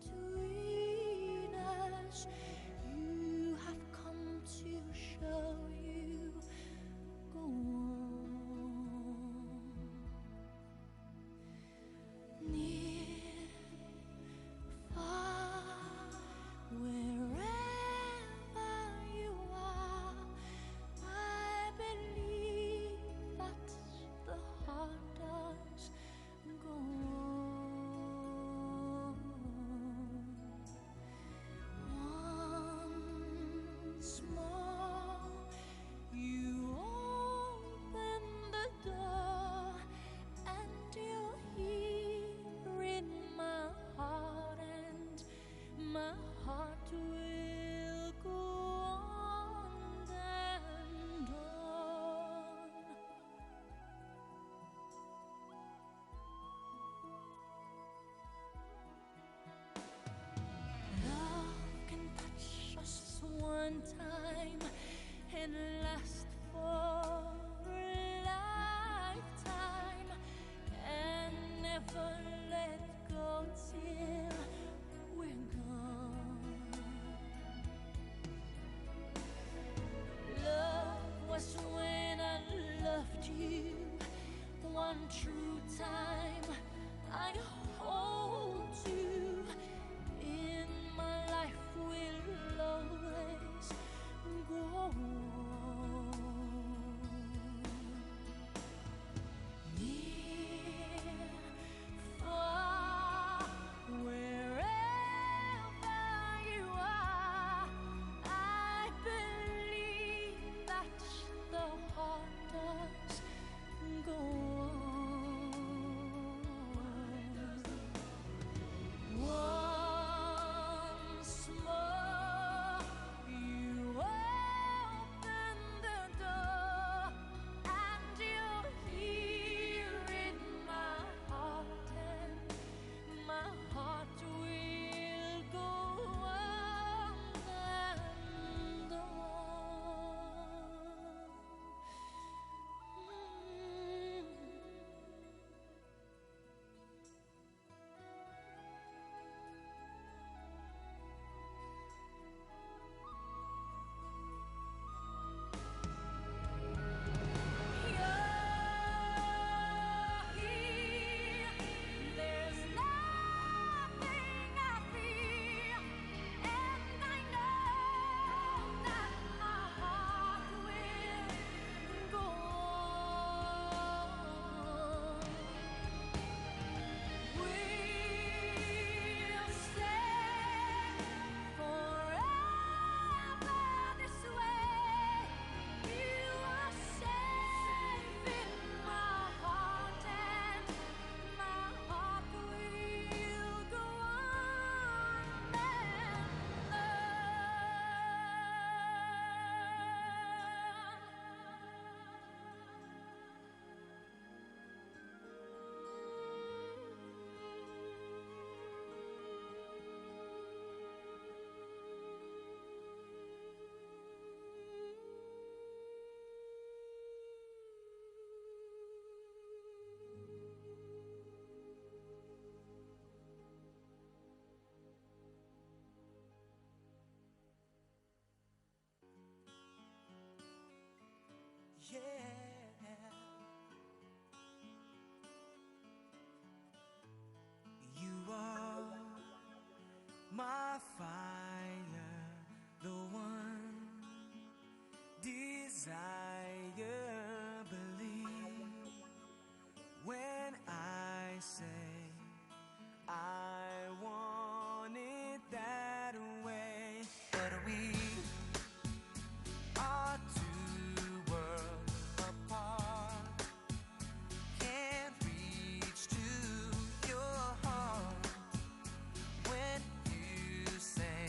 between us. You have come to show you go on. Near, far, wherever you are, I believe that the heart does go on. Once more, you open the door, and you're here in my heart, and my heart will go on and on. Love can touch us one time and last for a lifetime, and never let go till we're gone. Love was when I loved you one true time. I hold you in my life, will always go on. Near, far, wherever you are, I believe that the heart does go on. Once more, you open the door, and you're here in my heart, and my heart will go on and on. There's nothing I fear, and I know that my heart will go on. We'll stay forever this way. You are safe in my heart, and my heart will go on and Yeah, you are my fire, the one desire. Believe when I say I want it that way. But we are two worlds apart. Can't reach to your heart when you say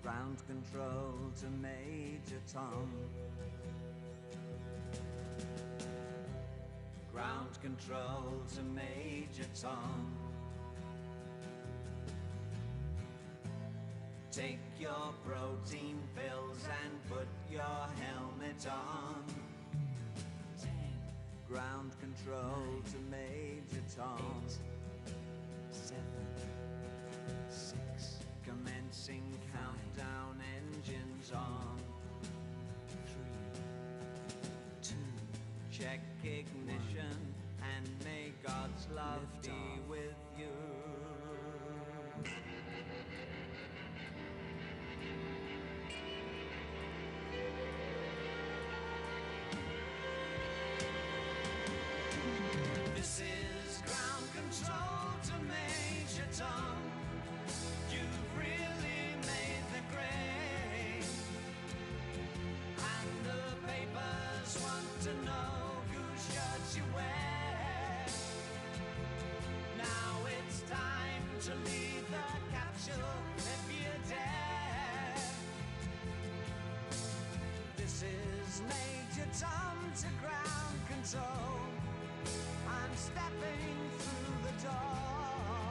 Ground control to Major Tom. Ground control to Major Tom. Take your protein pills and put your helmet on. 10. Ground control 9, to Major Tom. 8, 7, 6. Commencing 5, countdown, engines on. 3, 2. Check ignition 1, and may God's love be off with you. This is ground control to Major Tom. You've really made the grade, and the papers want to know whose shirts you wear. Now it's time to leave the capsule if you dare. This is Major Tom to ground control. I'm stepping through the door,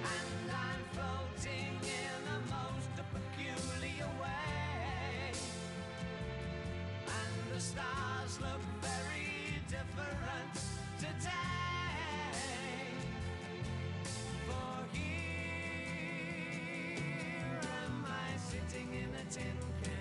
and I'm floating in a most peculiar way, and the stars look very different today. For here am I sitting in a tin can.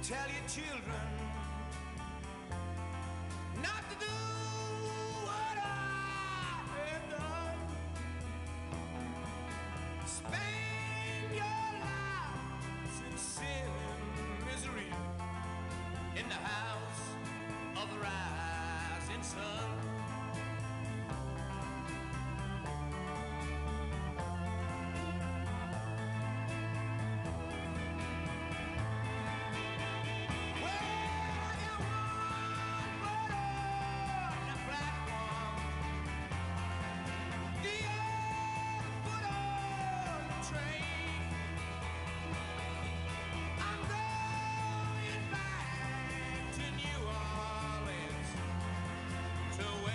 tell your children not to do what I have done. Spend your lives in sin and misery in the house of the rising sun. To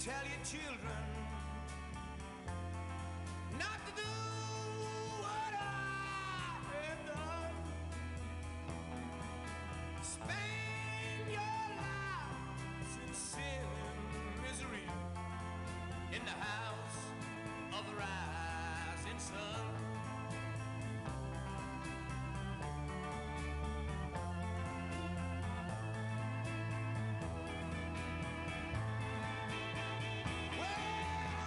tell your children not to do what I have done. Spend your lives in sin and misery in the house of the rising sun. Well,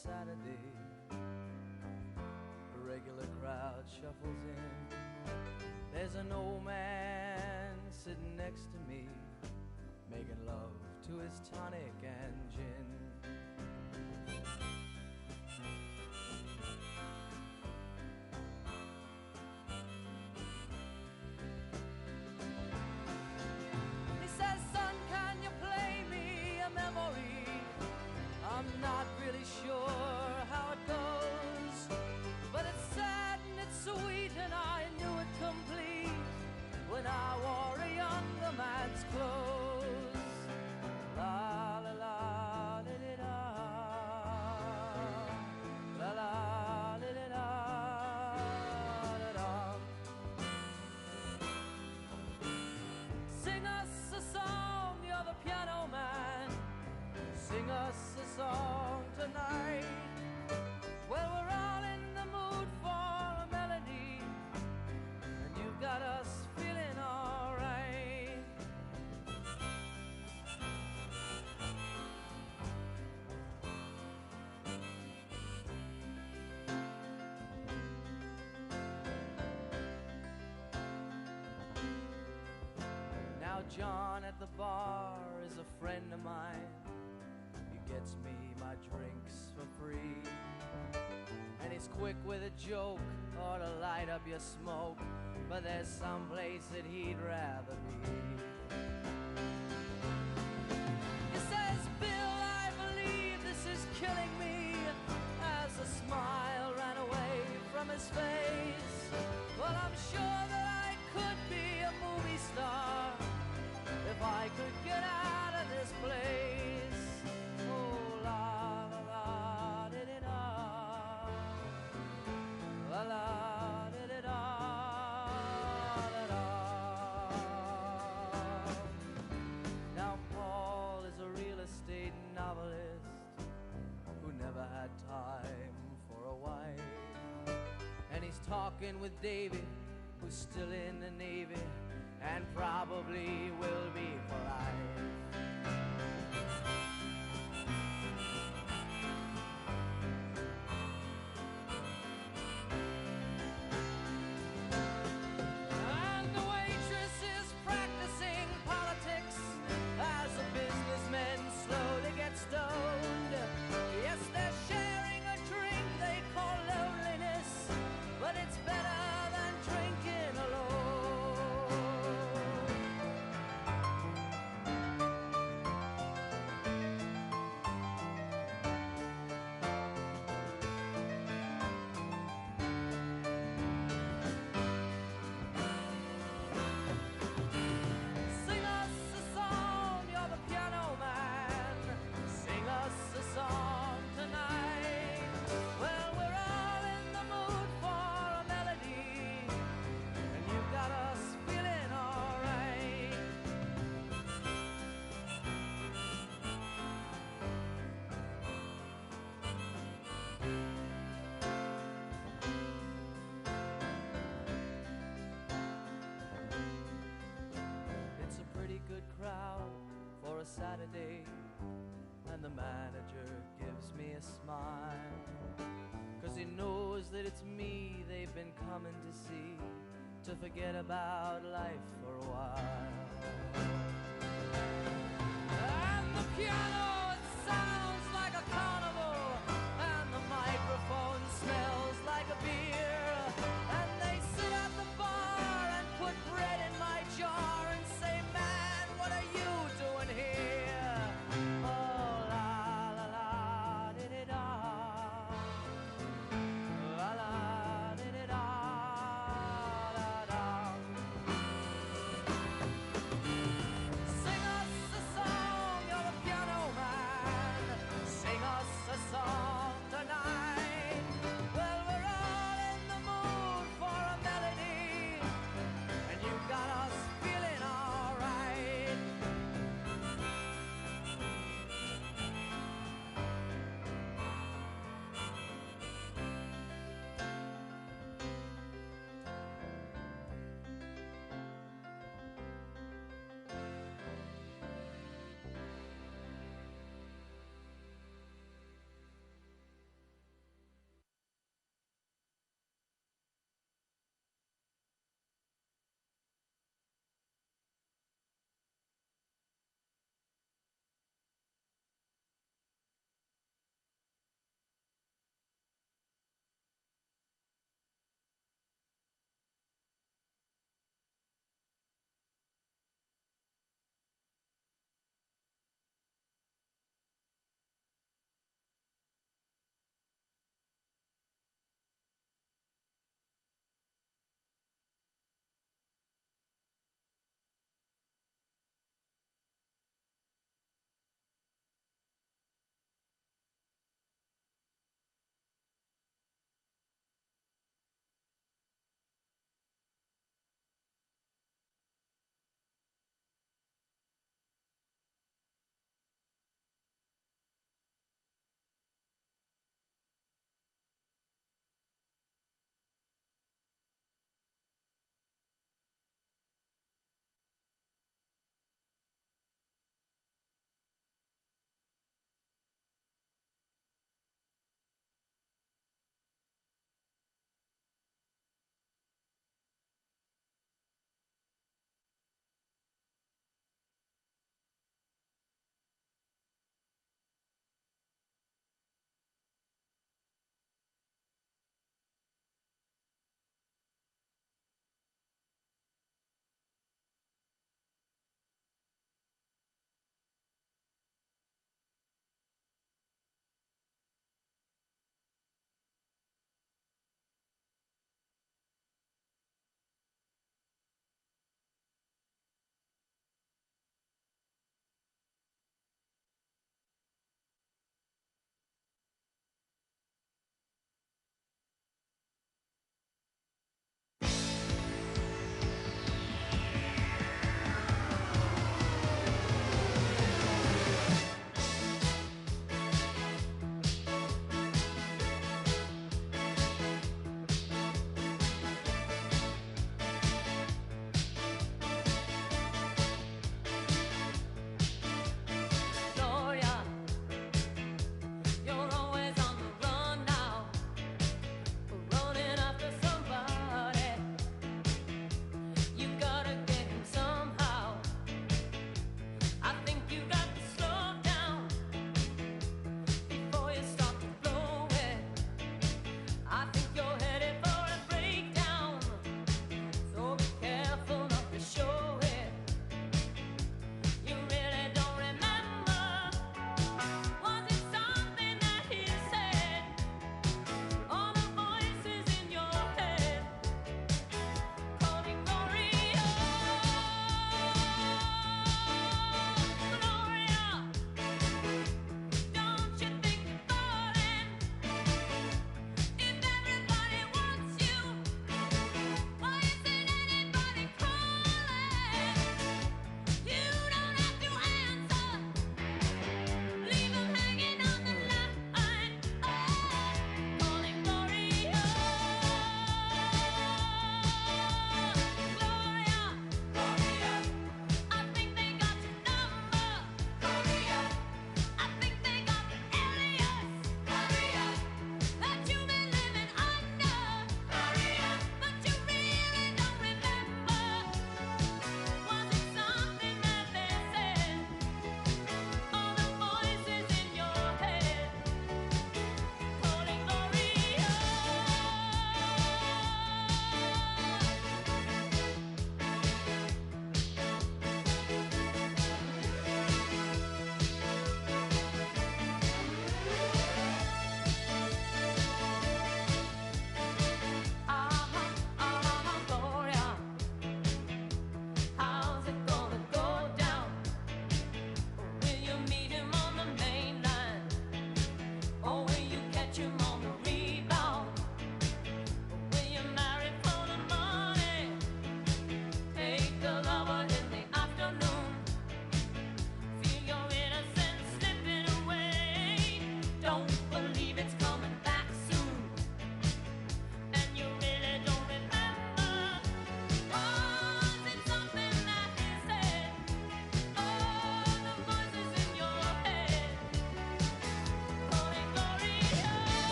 Saturday. A regular crowd shuffles in. There's an old man sitting next to me, making love to his tonic and gin. He says, son, can you play me a memory? I'm not really sure how it goes, but it's sad and it's sweet and I knew it complete when I wore a younger man's clothes. La la la da da da, la la da da da da. Sing us a song, you're the piano man. Sing us a song tonight. Well, we're all in the mood for a melody, and you got us feeling all right. Now John at the bar is a friend of mine. He gets me my drinks for free, and he's quick with a joke or to light up your smoke, but there's some place that he'd rather be. He says, Bill, I believe this is killing me, as a smile ran away from his face. Well, I'm sure that I could be a movie star if I could get out of this place. Oh, la la la da da da, la la da da da da da. Now Paul is a real estate novelist who never had time for a wife, and he's talking with David, who's still in the Navy and probably will be for life. And the waitress is practicing politics as the businessmen slowly get stoned. Yes, they're sharing a drink they call loneliness, but it's better than drinking alone. Sing us a song, you're the piano man. Sing us a song tonight. Well, we're all in the mood for a melody, and you got us feeling all right. It's a pretty good crowd for a Saturday, and the manager gives me a smile, 'cause he knows that it's me they've been coming to see, to forget about life for a while. And the piano, it sounds like a carnival, and the microphone smells like a beer, and they sit at the bar and put bread in my jar and say, man, what are you doing here? Oh, la la la da da da, la la da da da da da. Sing us a song, you're the piano man. Sing us a song tonight. Well,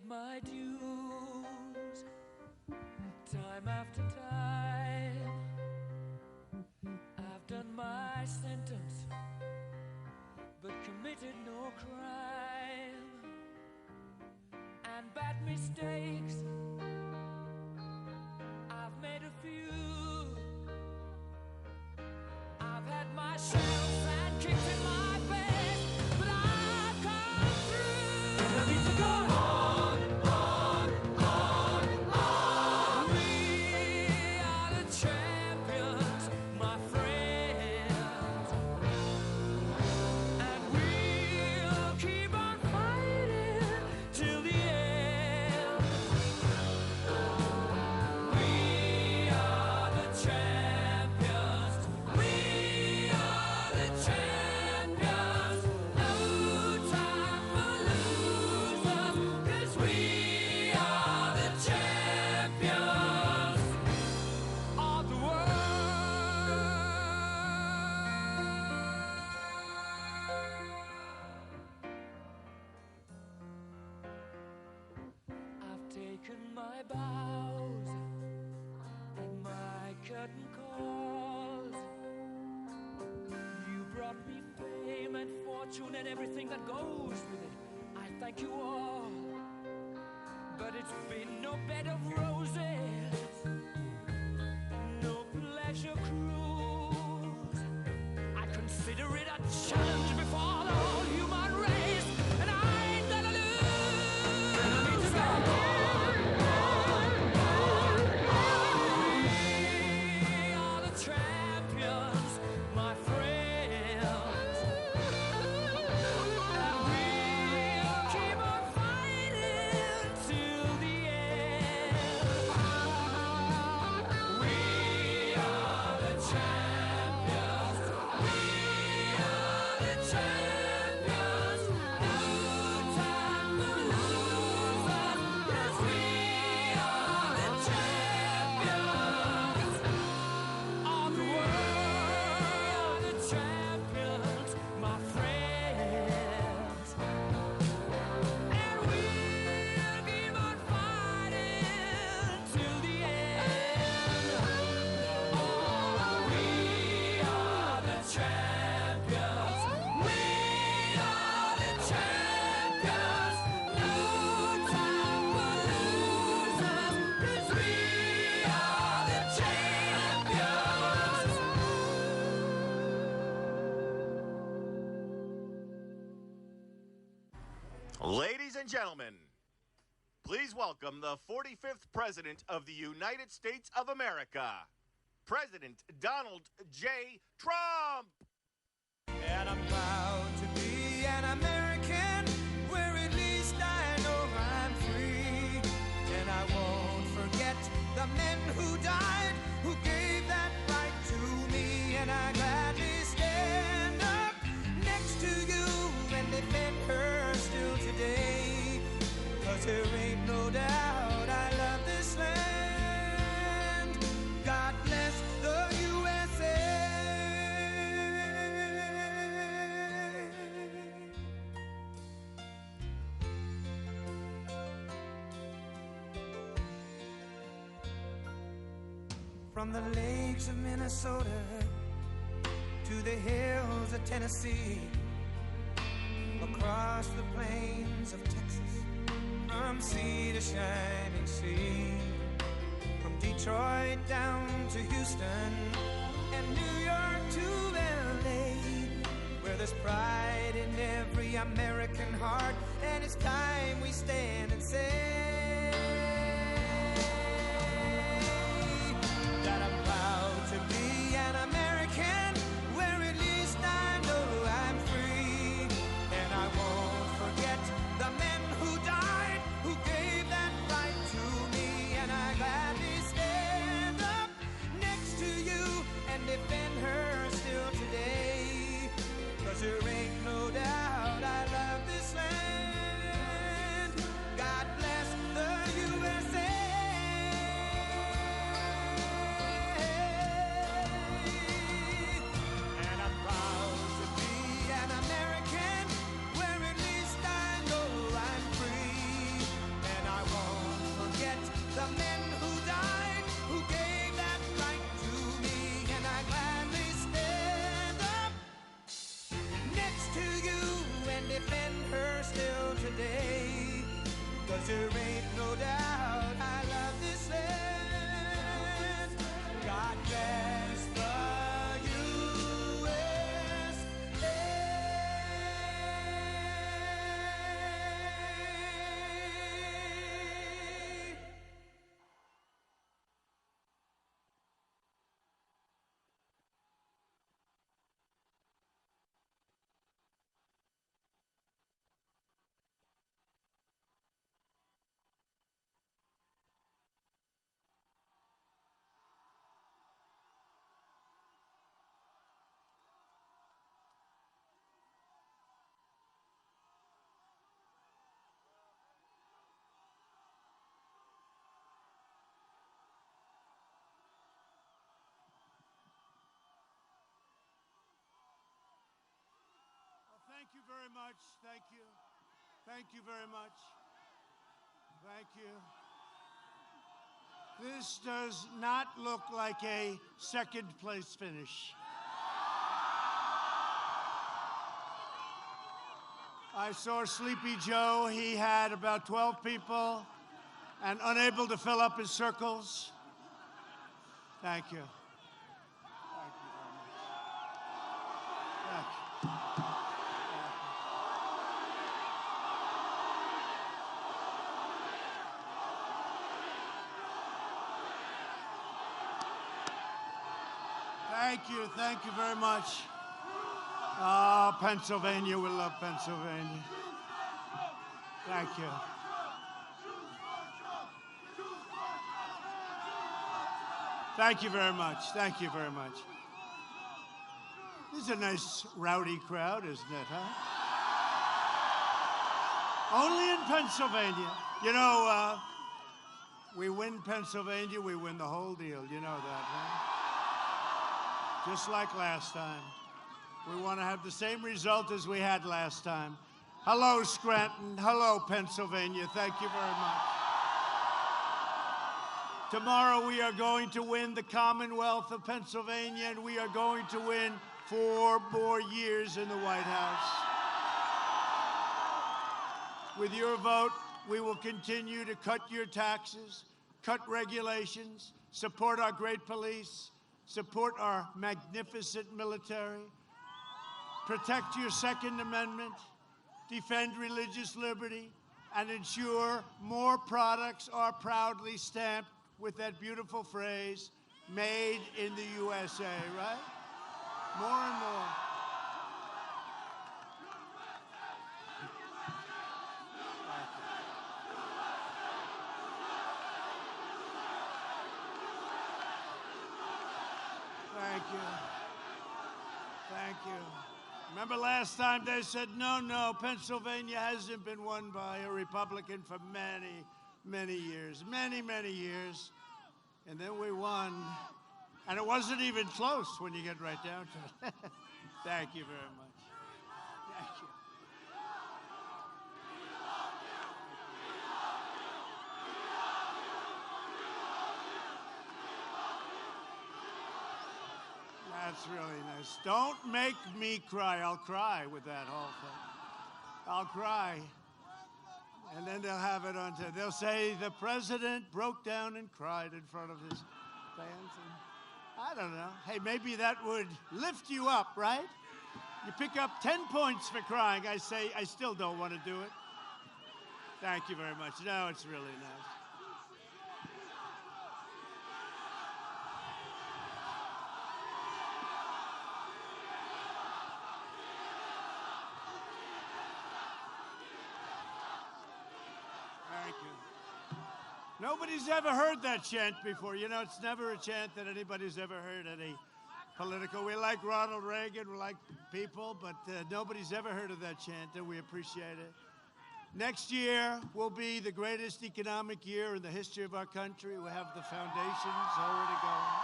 my dues, time after time. I've done my sentence, but committed no crime. And bad mistakes, I've made a few. I've had my shells and kicked in my face, but I've come through. I need to go on. We are the champions, my friends, and we'll keep on fighting till the end. We are the champions. We are the champions. No time for losers, 'cause we are the champions of the world. I've taken my bows and my curtain calls. You brought me fame and fortune and everything that goes with it. I thank you all, but it's been no bed of roses, no pleasure cruise. I consider it a challenge before the whole human race, and I ain't gonna lose. I need to go We are the champions, my friends, and we'll keep on fighting till the end. We are the champions. We are the champions. No time for losers, 'cause we are the champions of the world. The champions, my friends, and we'll keep on fighting till the end. Oh, we are the champions. We are the champions. No time for losers, 'cause we are the champions. Ladies and gentlemen, please welcome the 45th President of the United States of America, President Donald J. Trump. And I'm proud to be an American, where at least I know I'm free. And I won't forget the men who died, who gave that right to me. And I gladly stand up next to you and defend her still today. 'Cause there ain't no doubt I love this land. God bless the USA. From the lakes of Minnesota to the hills of Tennessee, across the plains of Texas, from sea to shining sea, from Detroit down to Houston and New York to LA, where there's pride in every American heart, and it's time we stand and say that I'm proud to be an American, where at least I know I'm free. And I won't forget the men who died, who gave that right to me. And I gladly stand up next to you and defend her still today. 'Cause there ain't no doubt I love this land. God bless the the men who died, who gave that right to me, and I gladly stand up next to you and defend her still today. 'Cause there ain't no doubt I love this land. God bless the USA. Thank you very much. Thank you. Thank you very much. Thank you. This does not look like a second place finish. I saw Sleepy Joe. He had about 12 people and unable to fill up his circles. Thank you. Thank you very much. Thank you. Thank you very much. Pennsylvania, we love Pennsylvania. Thank you. Thank you very much. Thank you very much. This is a nice rowdy crowd, isn't it, huh? Only in Pennsylvania. You know, we win Pennsylvania, we win the whole deal. You know that, huh? Just like last time. We want to have the same result as we had last time. Hello, Scranton. Hello, Pennsylvania. Thank you very much. Tomorrow we are going to win the Commonwealth of Pennsylvania, and we are going to win 4 more years in the White House. With your vote, we will continue to cut your taxes, cut regulations, support our great police, support our magnificent military, protect your Second Amendment, defend religious liberty, and ensure more products are proudly stamped with that beautiful phrase, made in the USA, right? More and more. Thank you. Thank you. Remember last time they said, no, Pennsylvania hasn't been won by a Republican for many, many years. Many years. And then we won. And it wasn't even close when you get right down to it. Thank you very much. Thank you. That's really nice. Don't make me cry. I'll cry with that whole thing. I'll cry. And then they'll have it on. They'll say the president broke down and cried in front of his fans. And I don't know. Hey, maybe that would lift you up, right? You pick up 10 points for crying. I say, I still don't want to do it. Thank you very much. No, it's really nice. Thank you. Nobody's ever heard that chant before. You know, it's never a chant that anybody's ever heard any political. We like Ronald Reagan, we like people, but nobody's ever heard of that chant, and we appreciate it. Next year will be the greatest economic year in the history of our country. We have the foundations already going.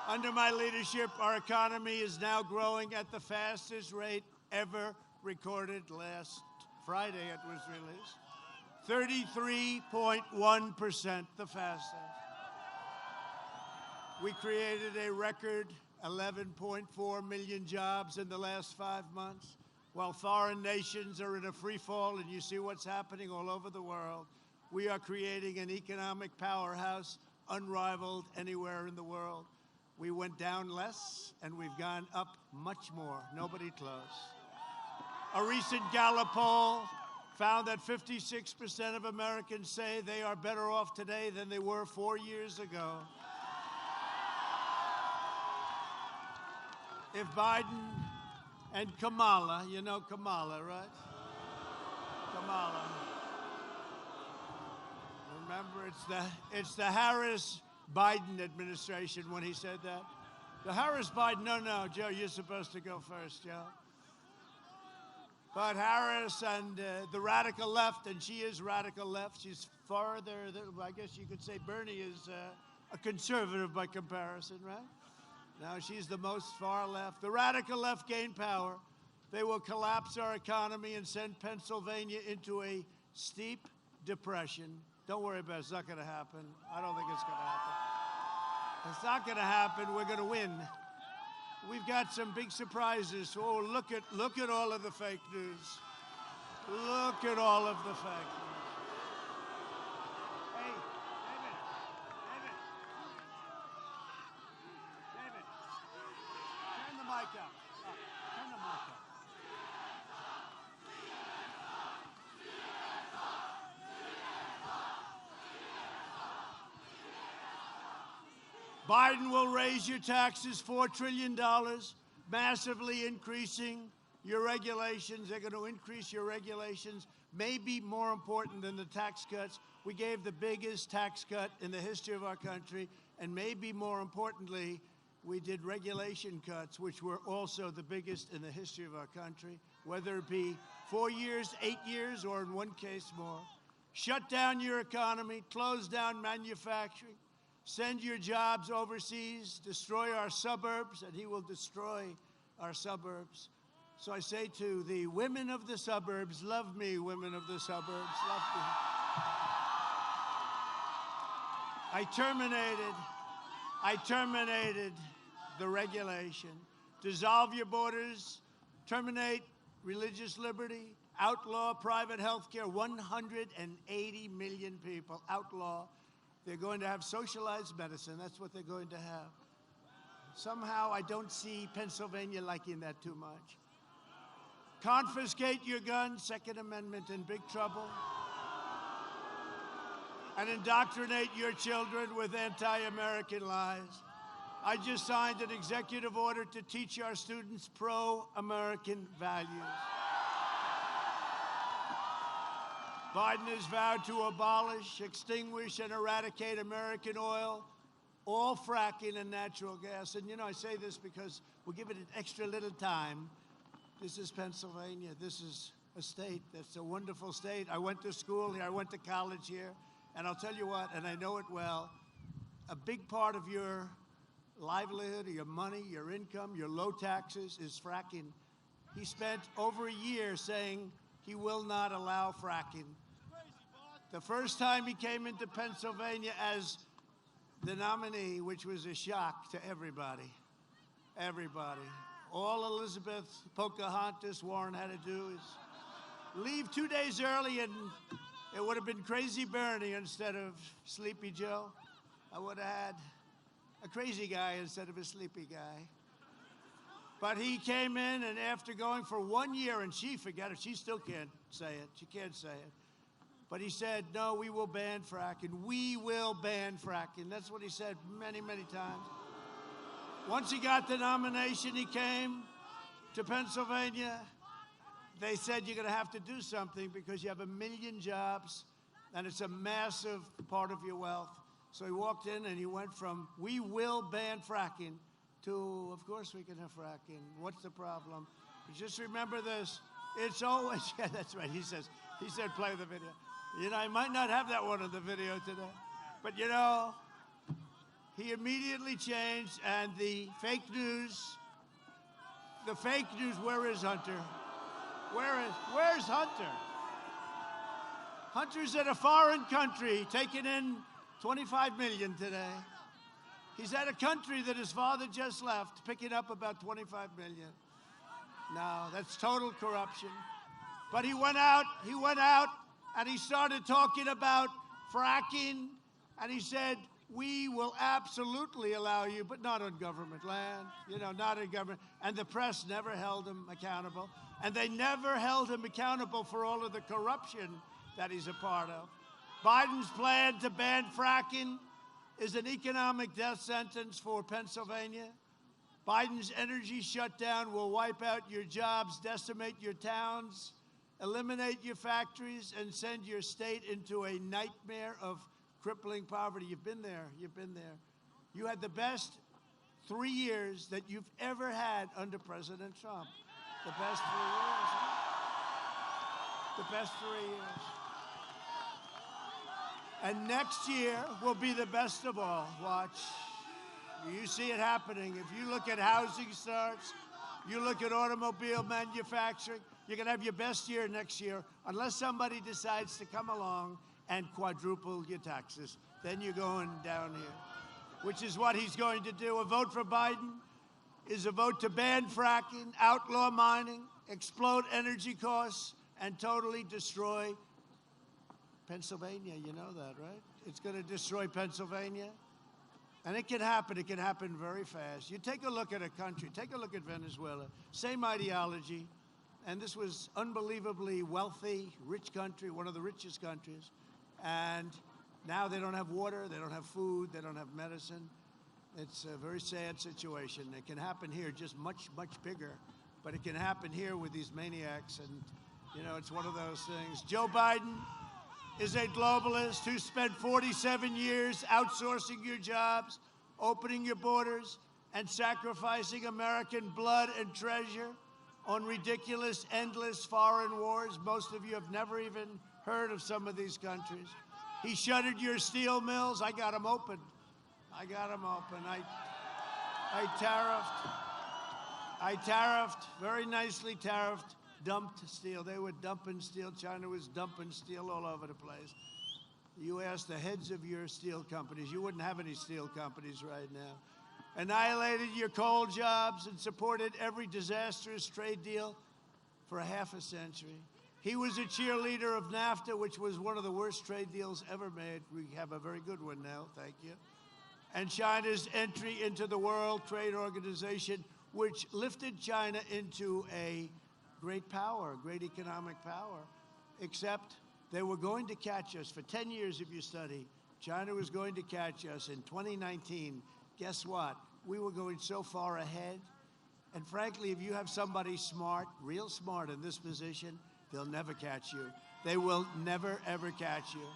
Under my leadership, our economy is now growing at the fastest rate ever recorded. Last Friday it was released. 33.1%, the fastest. We created a record 11.4 million jobs in the last 5 months, while foreign nations are in a free fall, and you see what's happening all over the world. We are creating an economic powerhouse unrivaled anywhere in the world. We went down less, and we've gone up much more. Nobody close. A recent Gallup poll found that 56% of Americans say they are better off today than they were 4 years ago. If Biden and Kamala, you know Kamala, right? Kamala. Remember, it's the Harris-Biden administration when he said that. The Harris-Biden, no, Joe, you're supposed to go first, Joe. But Harris and the radical left, and she is radical left. She's farther, I guess you could say Bernie is a conservative by comparison, right? Now she's the most far left. The radical left gain power. They will collapse our economy and send Pennsylvania into a steep depression. Don't worry about it. It's not going to happen. I don't think it's going to happen. It's not going to happen. We're going to win. We've got some big surprises. Oh, look at all of the fake news. Look at all of the fake news. Hey, David, turn the mic up. Turn the mic up. Biden will raise your taxes $4 trillion, massively increasing your regulations. They're going to increase your regulations, maybe more important than the tax cuts. We gave the biggest tax cut in the history of our country, and maybe more importantly, we did regulation cuts, which were also the biggest in the history of our country, whether it be 4 years, 8 years, or in one case more. Shut down your economy, close down manufacturing, send your jobs overseas, destroy our suburbs, and he will destroy our suburbs. So I say to the women of the suburbs, love me, women of the suburbs, love me. I terminated the regulation. Dissolve your borders, terminate religious liberty, outlaw private health care. 180 million people, outlaw. They're going to have socialized medicine. That's what they're going to have. Somehow, I don't see Pennsylvania liking that too much. Confiscate your guns, Second Amendment, in big trouble. And indoctrinate your children with anti-American lies. I just signed an executive order to teach our students pro-American values. Biden has vowed to abolish, extinguish, and eradicate American oil, all fracking and natural gas. And, you know, I say this because we'll give it an extra little time. This is Pennsylvania. This is a state that's a wonderful state. I went to school here. I went to college here. And I'll tell you what, and I know it well, a big part of your livelihood, your money, your income, your low taxes is fracking. He spent over a year saying he will not allow fracking. The first time he came into Pennsylvania as the nominee, which was a shock to everybody. Everybody. All Elizabeth Pocahontas Warren had to do is leave 2 days early, and it would have been Crazy Bernie instead of Sleepy Joe. I would have had a crazy guy instead of a sleepy guy. But he came in, and after going for 1 year, and she forgot it, she still can't say it. She can't say it. But he said, no, we will ban fracking. We will ban fracking. That's what he said many, many times. Once he got the nomination, he came to Pennsylvania. They said, you're going to have to do something because you have 1 million jobs, and it's a massive part of your wealth. So he walked in, and he went from, we will ban fracking, to, of course we can have fracking. What's the problem? But just remember this. It's always, yeah, that's right. He said, play the video. You know, I might not have that one in the video today. But, you know, he immediately changed, and the fake news, where is Hunter? Where's Hunter? Hunter's at a foreign country, taking in 25 million today. He's at a country that his father just left, picking up about 25 million. No, that's total corruption. But he went out, and he started talking about fracking, and he said, we will absolutely allow you, but not on government land, not in government. And the press never held him accountable, and they never held him accountable for all of the corruption that he's a part of. Biden's plan to ban fracking is an economic death sentence for Pennsylvania. Biden's energy shutdown will wipe out your jobs, decimate your towns, eliminate your factories, and send your state into a nightmare of crippling poverty. You've been there. You've been there. You had the best 3 years that you've ever had under President Trump. The best 3 years. Huh? The best 3 years. And next year will be the best of all. Watch. You see it happening. If you look at housing starts, you look at automobile manufacturing, you're going to have your best year next year, unless somebody decides to come along and quadruple your taxes. Then you're going down here, which is what he's going to do. A vote for Biden is a vote to ban fracking, outlaw mining, explode energy costs, and totally destroy Pennsylvania. You know that, right? It's going to destroy Pennsylvania. And it can happen. It can happen very fast. You take a look at a country. Take a look at Venezuela. Same ideology. And this was unbelievably wealthy, rich country, one of the richest countries. And now they don't have water. They don't have food. They don't have medicine. It's a very sad situation. It can happen here just much, much bigger. But it can happen here with these maniacs. And, it's one of those things. Joe Biden is a globalist who spent 47 years outsourcing your jobs, opening your borders, and sacrificing American blood and treasure on ridiculous, endless foreign wars. Most of you have never even heard of some of these countries. He shuttered your steel mills. I got them open. I tariffed, very nicely tariffed, dumped steel. They were dumping steel. China was dumping steel all over the place. You ask the heads of your steel companies, you wouldn't have any steel companies right now. Annihilated your coal jobs and supported every disastrous trade deal for half a century. He was a cheerleader of NAFTA, which was one of the worst trade deals ever made. We have a very good one now, thank you. And China's entry into the World Trade Organization, which lifted China into a great power, great economic power, except they were going to catch us. For 10 years, if you study, China was going to catch us. In 2019, guess what? We were going so far ahead. And frankly, if you have somebody smart, real smart in this position, they'll never catch you. They will never, ever catch you.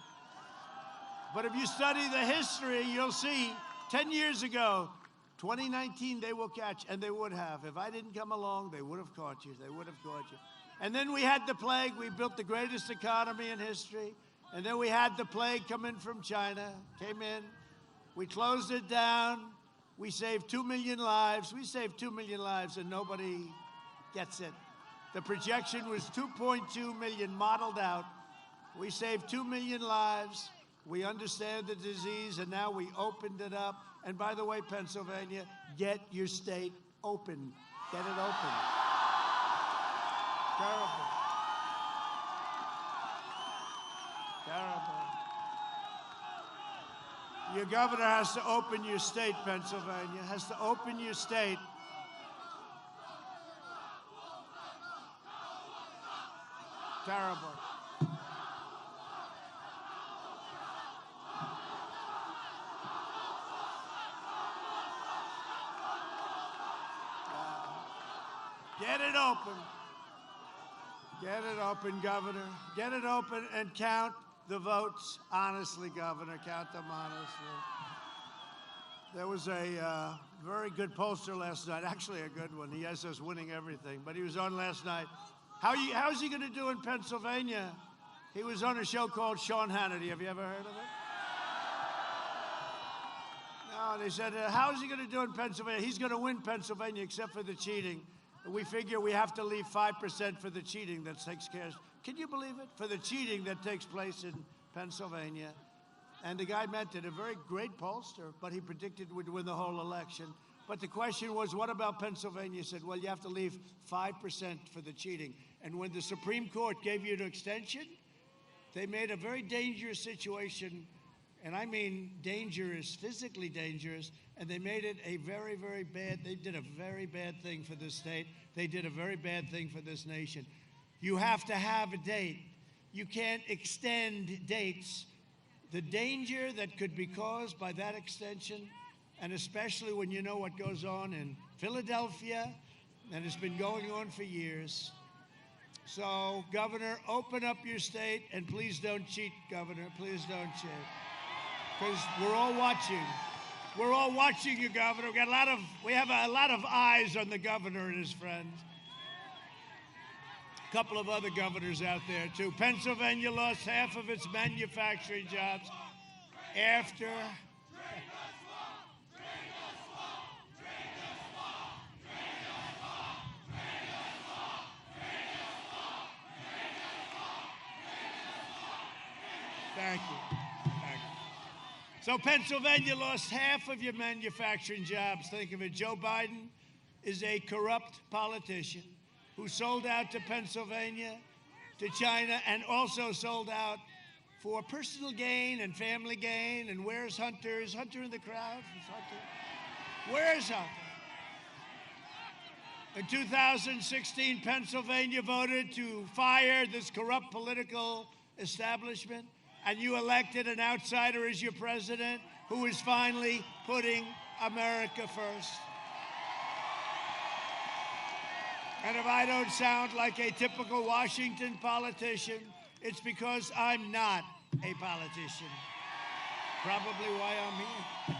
But if you study the history, you'll see 10 years ago, 2019, they will catch, and they would have. If I didn't come along, they would have caught you. They would have caught you. And then we had the plague. We built the greatest economy in history. And then we had the plague come in from China, came in. We closed it down. We saved 2 million lives. We saved 2 million lives, and nobody gets it. The projection was 2.2 million modeled out. We saved 2 million lives. We understand the disease, and now we opened it up. And by the way, Pennsylvania, get your state open. Get it open. Terrible. Terrible. Your governor has to open your state, Pennsylvania, has to open your state. Terrible. Get it open. Get it open, Governor. Get it open and count the votes honestly, Governor. Count them honestly. There was a very good pollster last night, actually a good one. He has us winning everything, but he was on last night. How's he going to do in Pennsylvania? He was on a show called Sean Hannity. Have you ever heard of it? No, they said, how's he going to do in Pennsylvania? He's going to win Pennsylvania except for the cheating. We figure we have to leave 5% for the cheating that takes Can you believe it? For the cheating that takes place in Pennsylvania. And the guy meant it, a very great pollster, but he predicted would win the whole election. But the question was, what about Pennsylvania? He said, well, you have to leave 5% for the cheating. And when the Supreme Court gave you an extension, they made a very dangerous situation, and I mean dangerous, physically dangerous, and they made it a very, very bad, they did a very bad thing for this state. They did a very bad thing for this nation. You have to have a date. You can't extend dates. The danger that could be caused by that extension, and especially when you know what goes on in Philadelphia, and it's been going on for years. So, Governor, open up your state, and please don't cheat, Governor. Please don't cheat. Because we're all watching. We're all watching you, Governor. We have a lot of eyes on the governor and his friends. A couple of other governors out there, too. Pennsylvania lost half of its manufacturing jobs after... Thank you. Thank you. So Pennsylvania lost half of your manufacturing jobs. Think of it. Joe Biden is a corrupt politician who sold out to Pennsylvania, to China, and also sold out for personal gain and family gain. And where's Hunter? Is Hunter in the crowd? Is Hunter? Where's Hunter? In 2016, Pennsylvania voted to fire this corrupt political establishment, and you elected an outsider as your president who is finally putting America first. And if I don't sound like a typical Washington politician, it's because I'm not a politician. Probably why I'm here.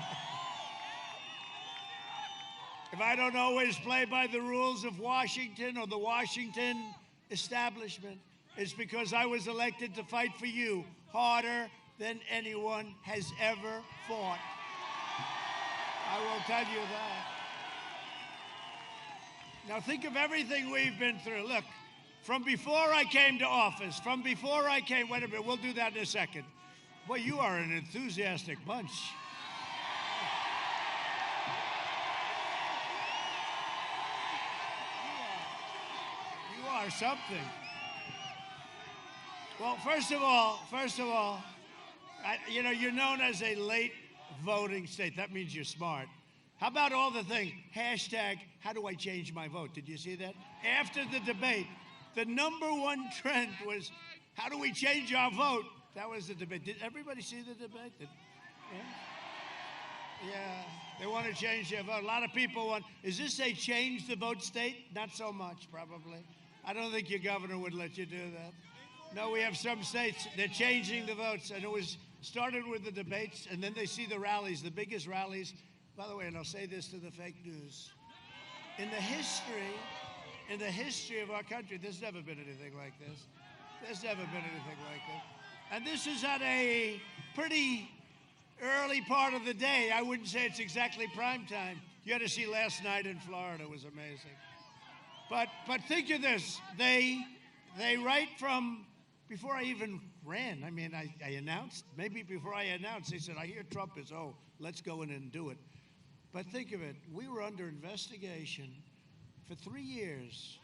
If I don't always play by the rules of Washington or the Washington establishment, it's because I was elected to fight for you harder than anyone has ever fought. I will tell you that. Now think of everything we've been through. Look, from before I came to office, wait a minute, we'll do that in a second. Boy, you are an enthusiastic bunch. You are something. Well, first of all, you're known as a late voting state. That means you're smart. How about all the things? Hashtag, how do I change my vote? Did you see that? After the debate, the number one trend was, how do we change our vote? That was the debate. Did everybody see the debate? Yeah, they want to change their vote. A lot of people want, is this a change the vote state? Not so much, probably. I don't think your governor would let you do that. No, we have some states, they're changing the votes, and it was started with the debates, and then they see the rallies, the biggest rallies. By the way, and I'll say this to the fake news, in the history of our country, there's never been anything like this. There's never been anything like this. And this is at a pretty early part of the day. I wouldn't say it's exactly prime time. You had to see last night in Florida, it was amazing. But think of this, they right from, before I even ran, I mean, I announced, maybe before I announced, they said, I hear Trump is, let's go in and do it. But think of it, we were under investigation for 3 years,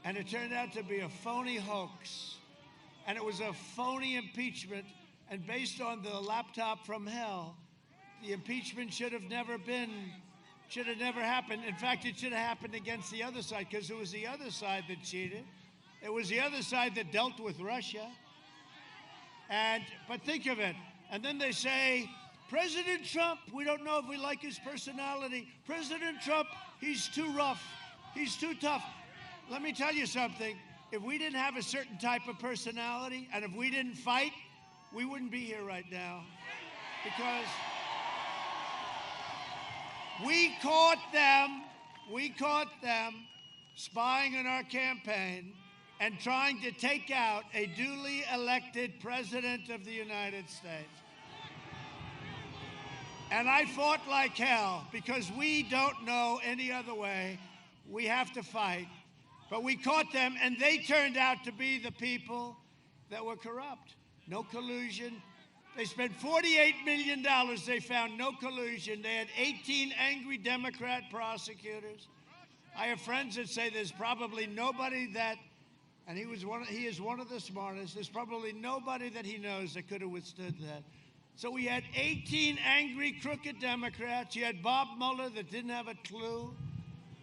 and it turned out to be a phony hoax, and it was a phony impeachment, and based on the laptop from hell, the impeachment should have never happened. In fact, it should have happened against the other side, because it was the other side that cheated. It was the other side that dealt with Russia. But think of it. And then they say, President Trump, we don't know if we like his personality. President Trump, he's too rough. He's too tough. Let me tell you something. If we didn't have a certain type of personality, and if we didn't fight, we wouldn't be here right now. Because we caught them spying on our campaign and trying to take out a duly elected president of the United States. And I fought like hell because we don't know any other way. We have to fight. But we caught them, and they turned out to be the people that were corrupt. No collusion. They spent $48 million. They found no collusion. They had 18 angry Democrat prosecutors. I have friends that say there's probably nobody that, and he is one of the smartest, there's probably nobody that he knows that could have withstood that. So we had 18 angry, crooked Democrats. You had Bob Mueller that didn't have a clue.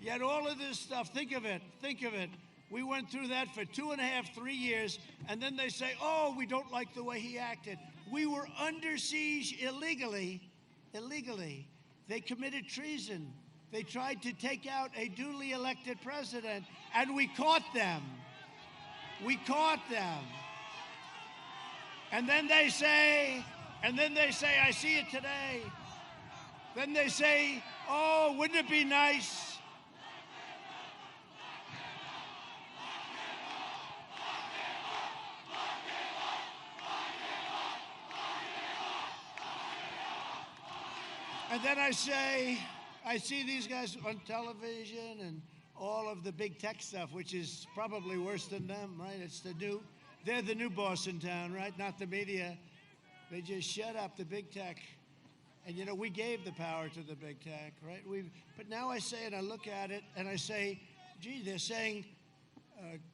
You had all of this stuff. Think of it. Think of it. We went through that for 2.5, 3 years, and then they say, oh, we don't like the way he acted. We were under siege illegally. They committed treason. They tried to take out a duly elected president, and we caught them. We caught them. And then they say, I see it today. Then they say, oh, wouldn't it be nice? And then I see these guys on television and all of the big tech stuff, which is probably worse than them, right? They're the new boss in town, right? Not the media. They just shut up the big tech. And, you know, we gave the power to the big tech, right? But now I say it, I look at it, and I say, gee, they're saying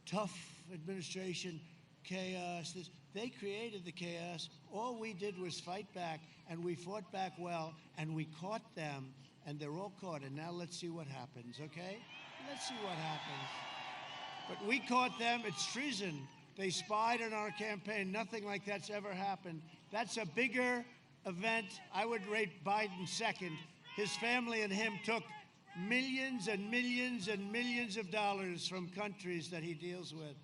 tough administration, chaos. They created the chaos. All we did was fight back, and we fought back well, and we caught them, and they're all caught. And now let's see what happens, okay? Let's see what happens. But we caught them. It's treason. They spied on our campaign. Nothing like that's ever happened. That's a bigger event. I would rate Biden second. His family and him took millions and millions and millions of dollars from countries that he deals with.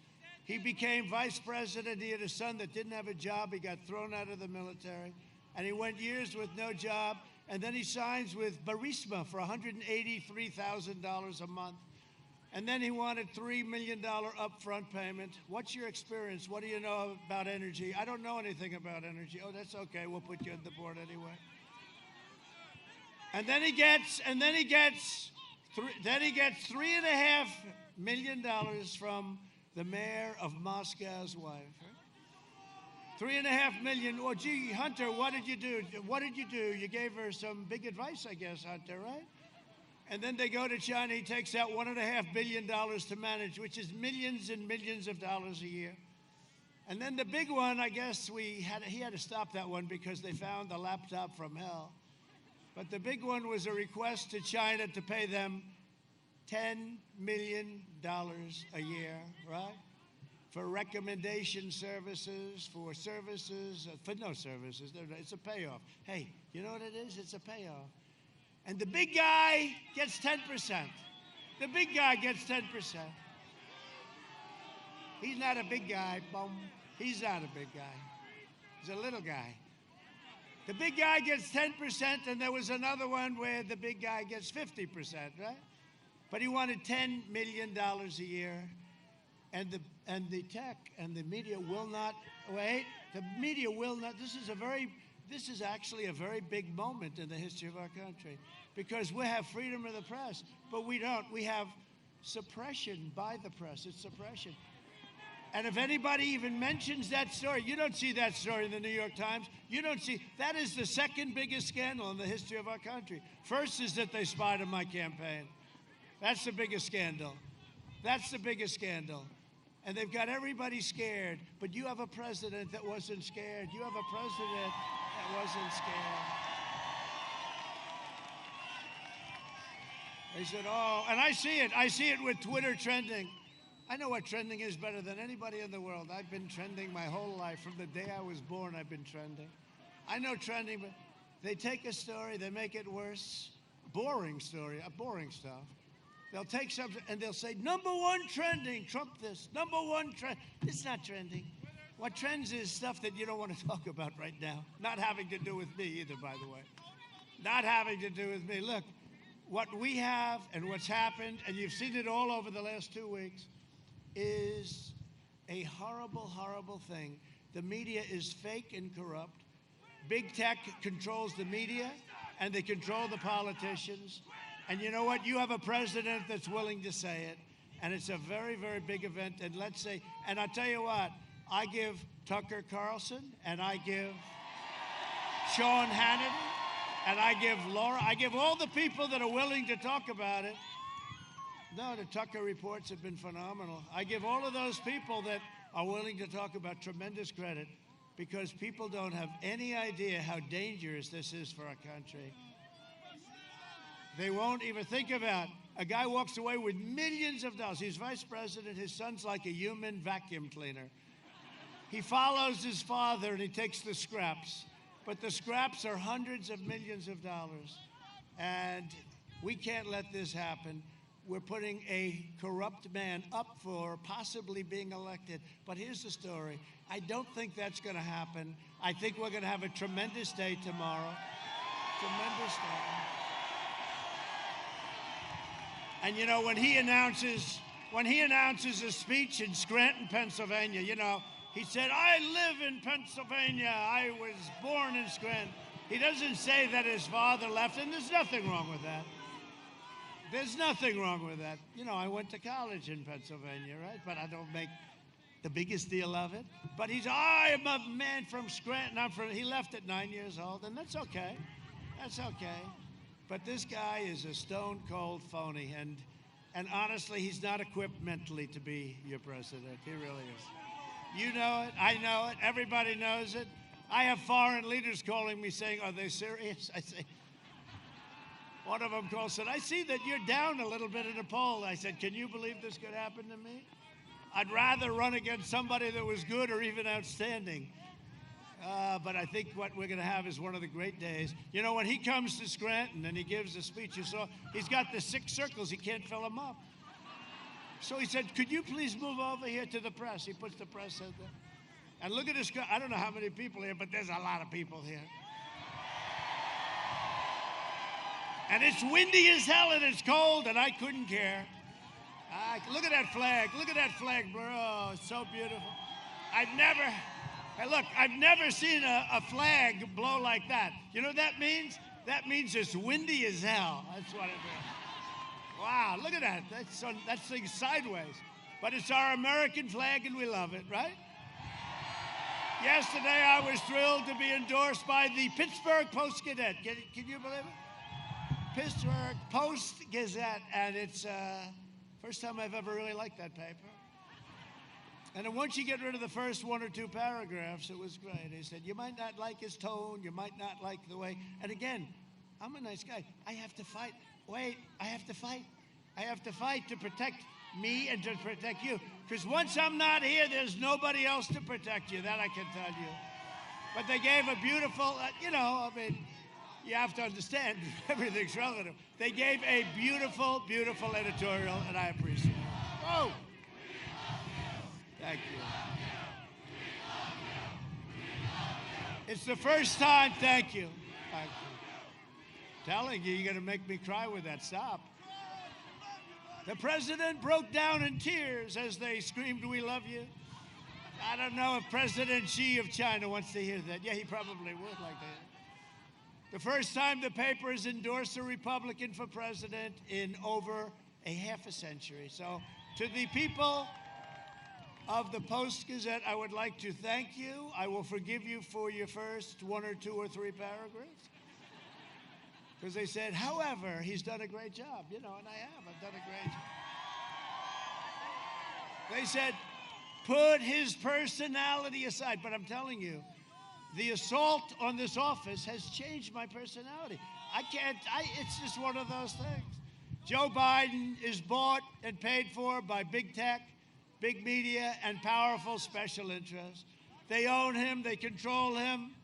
He became vice president. He had a son that didn't have a job. He got thrown out of the military. And he went years with no job. And then he signs with Burisma for $183,000 a month. And then he wanted $3 million upfront payment. What's your experience? What do you know about energy? I don't know anything about energy. Oh, that's okay. We'll put you on the board anyway. And then he gets $3.5 million from the mayor of Moscow's wife. $3.5 million. Oh, gee, Hunter, what did you do? What did you do? You gave her some big advice, I guess, Hunter, right? And then they go to China. He takes out $1.5 billion to manage, which is millions and millions of dollars a year. And then the big one, I guess he had to stop that one because they found the laptop from hell. But the big one was a request to China to pay them $10 million a year, right? For recommendation services, for no services. It's a payoff. Hey, you know what it is? It's a payoff. And the big guy gets 10%. The big guy gets 10%. He's not a big guy. Boom. He's not a big guy. He's a little guy. The big guy gets 10%, and there was another one where the big guy gets 50%, right? But he wanted $10 million a year. And the tech and the media will not wait. The media will not. This is actually a very big moment in the history of our country, because we have freedom of the press, but we don't. We have suppression by the press. It's suppression. And if anybody even mentions that story, you don't see that story in the New York Times. You don't see. That is the second biggest scandal in the history of our country. First is that they spied on my campaign. That's the biggest scandal. That's the biggest scandal. And they've got everybody scared. But you have a president that wasn't scared. You have a president that wasn't scared. They said, oh, and I see it. I see it with Twitter trending. I know what trending is better than anybody in the world. I've been trending my whole life. From the day I was born, I've been trending. I know trending, but they take a story, they make it worse. Boring story, boring stuff. They'll take something and they'll say, #1 trending, Trump this, #1 trend. It's not trending. What trends is stuff that you don't want to talk about right now. Not having to do with me either, by the way. Not having to do with me. Look, what we have and what's happened, and you've seen it all over the last 2 weeks, is a horrible, horrible thing. The media is fake and corrupt. Big tech controls the media, and they control the politicians. And you know what? You have a president that's willing to say it. And it's a very, very big event. And let's say, and I'll tell you what, I give Tucker Carlson, and I give Sean Hannity, and I give Laura, I give all the people that are willing to talk about it. No, the Tucker reports have been phenomenal. I give all of those people that are willing to talk about tremendous credit, because people don't have any idea how dangerous this is for our country. They won't even think about it. A guy walks away with millions of dollars. He's vice president. His son's like a human vacuum cleaner. He follows his father and he takes the scraps. But the scraps are hundreds of millions of dollars. And we can't let this happen. We're putting a corrupt man up for possibly being elected. But here's the story. I don't think that's going to happen. I think we're going to have a tremendous day tomorrow. Tremendous day. And you know, when he announces a speech in Scranton, Pennsylvania, you know, he said, "I live in Pennsylvania. I was born in Scranton." He doesn't say that his father left, and there's nothing wrong with that. There's nothing wrong with that. You know, I went to college in Pennsylvania, right? But I don't make the biggest deal of it. But I am a man from Scranton. He left at 9 years old, and that's okay. That's okay. But this guy is a stone-cold phony, and honestly, he's not equipped mentally to be your president. He really is. You know it. I know it. Everybody knows it. I have foreign leaders calling me saying, "Are they serious?" I say, one of them called, said, "I see that you're down a little bit in a poll." I said, "Can you believe this could happen to me? I'd rather run against somebody that was good or even outstanding." But I think what we're going to have is one of the great days. You know, when he comes to Scranton and he gives a speech, you saw he's got the 6 circles. He can't fill them up. So he said, "Could you please move over here to the press?" He puts the press in there. And look at this guy. I don't know how many people here, but there's a lot of people here. And it's windy as hell and it's cold, and I couldn't care. Look at that flag. Look at that flag, bro. Oh, it's so beautiful. I've never seen a flag blow like that. You know what that means? That means it's windy as hell. That's what it means. Wow, look at that. That thing's sideways. But it's our American flag, and we love it, right? Yesterday, I was thrilled to be endorsed by the Pittsburgh Post-Gazette. Can you believe it? Pittsburgh Post-Gazette, and it's first time I've ever really liked that paper. And then once you get rid of the first 1 or 2 paragraphs, it was great. He said, "You might not like his tone, you might not like the way," and again, I'm a nice guy. I have to fight. Wait, I have to fight. I have to fight to protect me and to protect you. Because once I'm not here, there's nobody else to protect you. That I can tell you. But they gave a beautiful, you have to understand, everything's relative. They gave a beautiful, beautiful editorial, and I appreciate it. Oh! Thank you. It's the first time, thank you. Thank you. Telling you, you're going to make me cry with that. Stop. The president broke down in tears as they screamed, "We love you." I don't know if President Xi of China wants to hear that. Yeah, he probably would like that. The first time the paper has endorsed a Republican for president in over a half a century. So to the people of the Post-Gazette, I would like to thank you. I will forgive you for your first 1 or 2 or 3 paragraphs. Because they said, however, he's done a great job. You know, and I have. I've done a great job. They said, put his personality aside. But I'm telling you, the assault on this office has changed my personality. It's just one of those things. Joe Biden is bought and paid for by big tech, big media, and powerful special interests. They own him, they control him,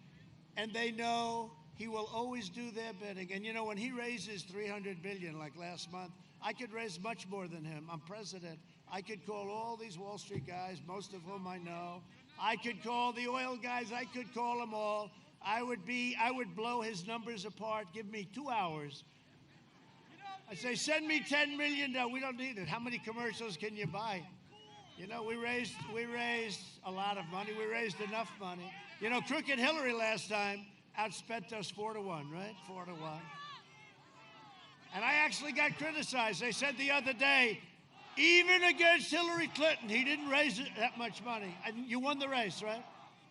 and they know he will always do their bidding. And you know, when he raises $300 billion like last month, I could raise much more than him. I'm president. I could call all these Wall Street guys, most of whom I know. I could call the oil guys. I could call them all. I would blow his numbers apart. Give me 2 hours. I'd say, send me $10 million. No, we don't need it. How many commercials can you buy? You know, we raised a lot of money. We raised enough money. You know, Crooked Hillary last time outspent us 4-1, right? 4-1. And I actually got criticized. They said the other day, Even against Hillary Clinton, he didn't raise that much money. And you won the race, right?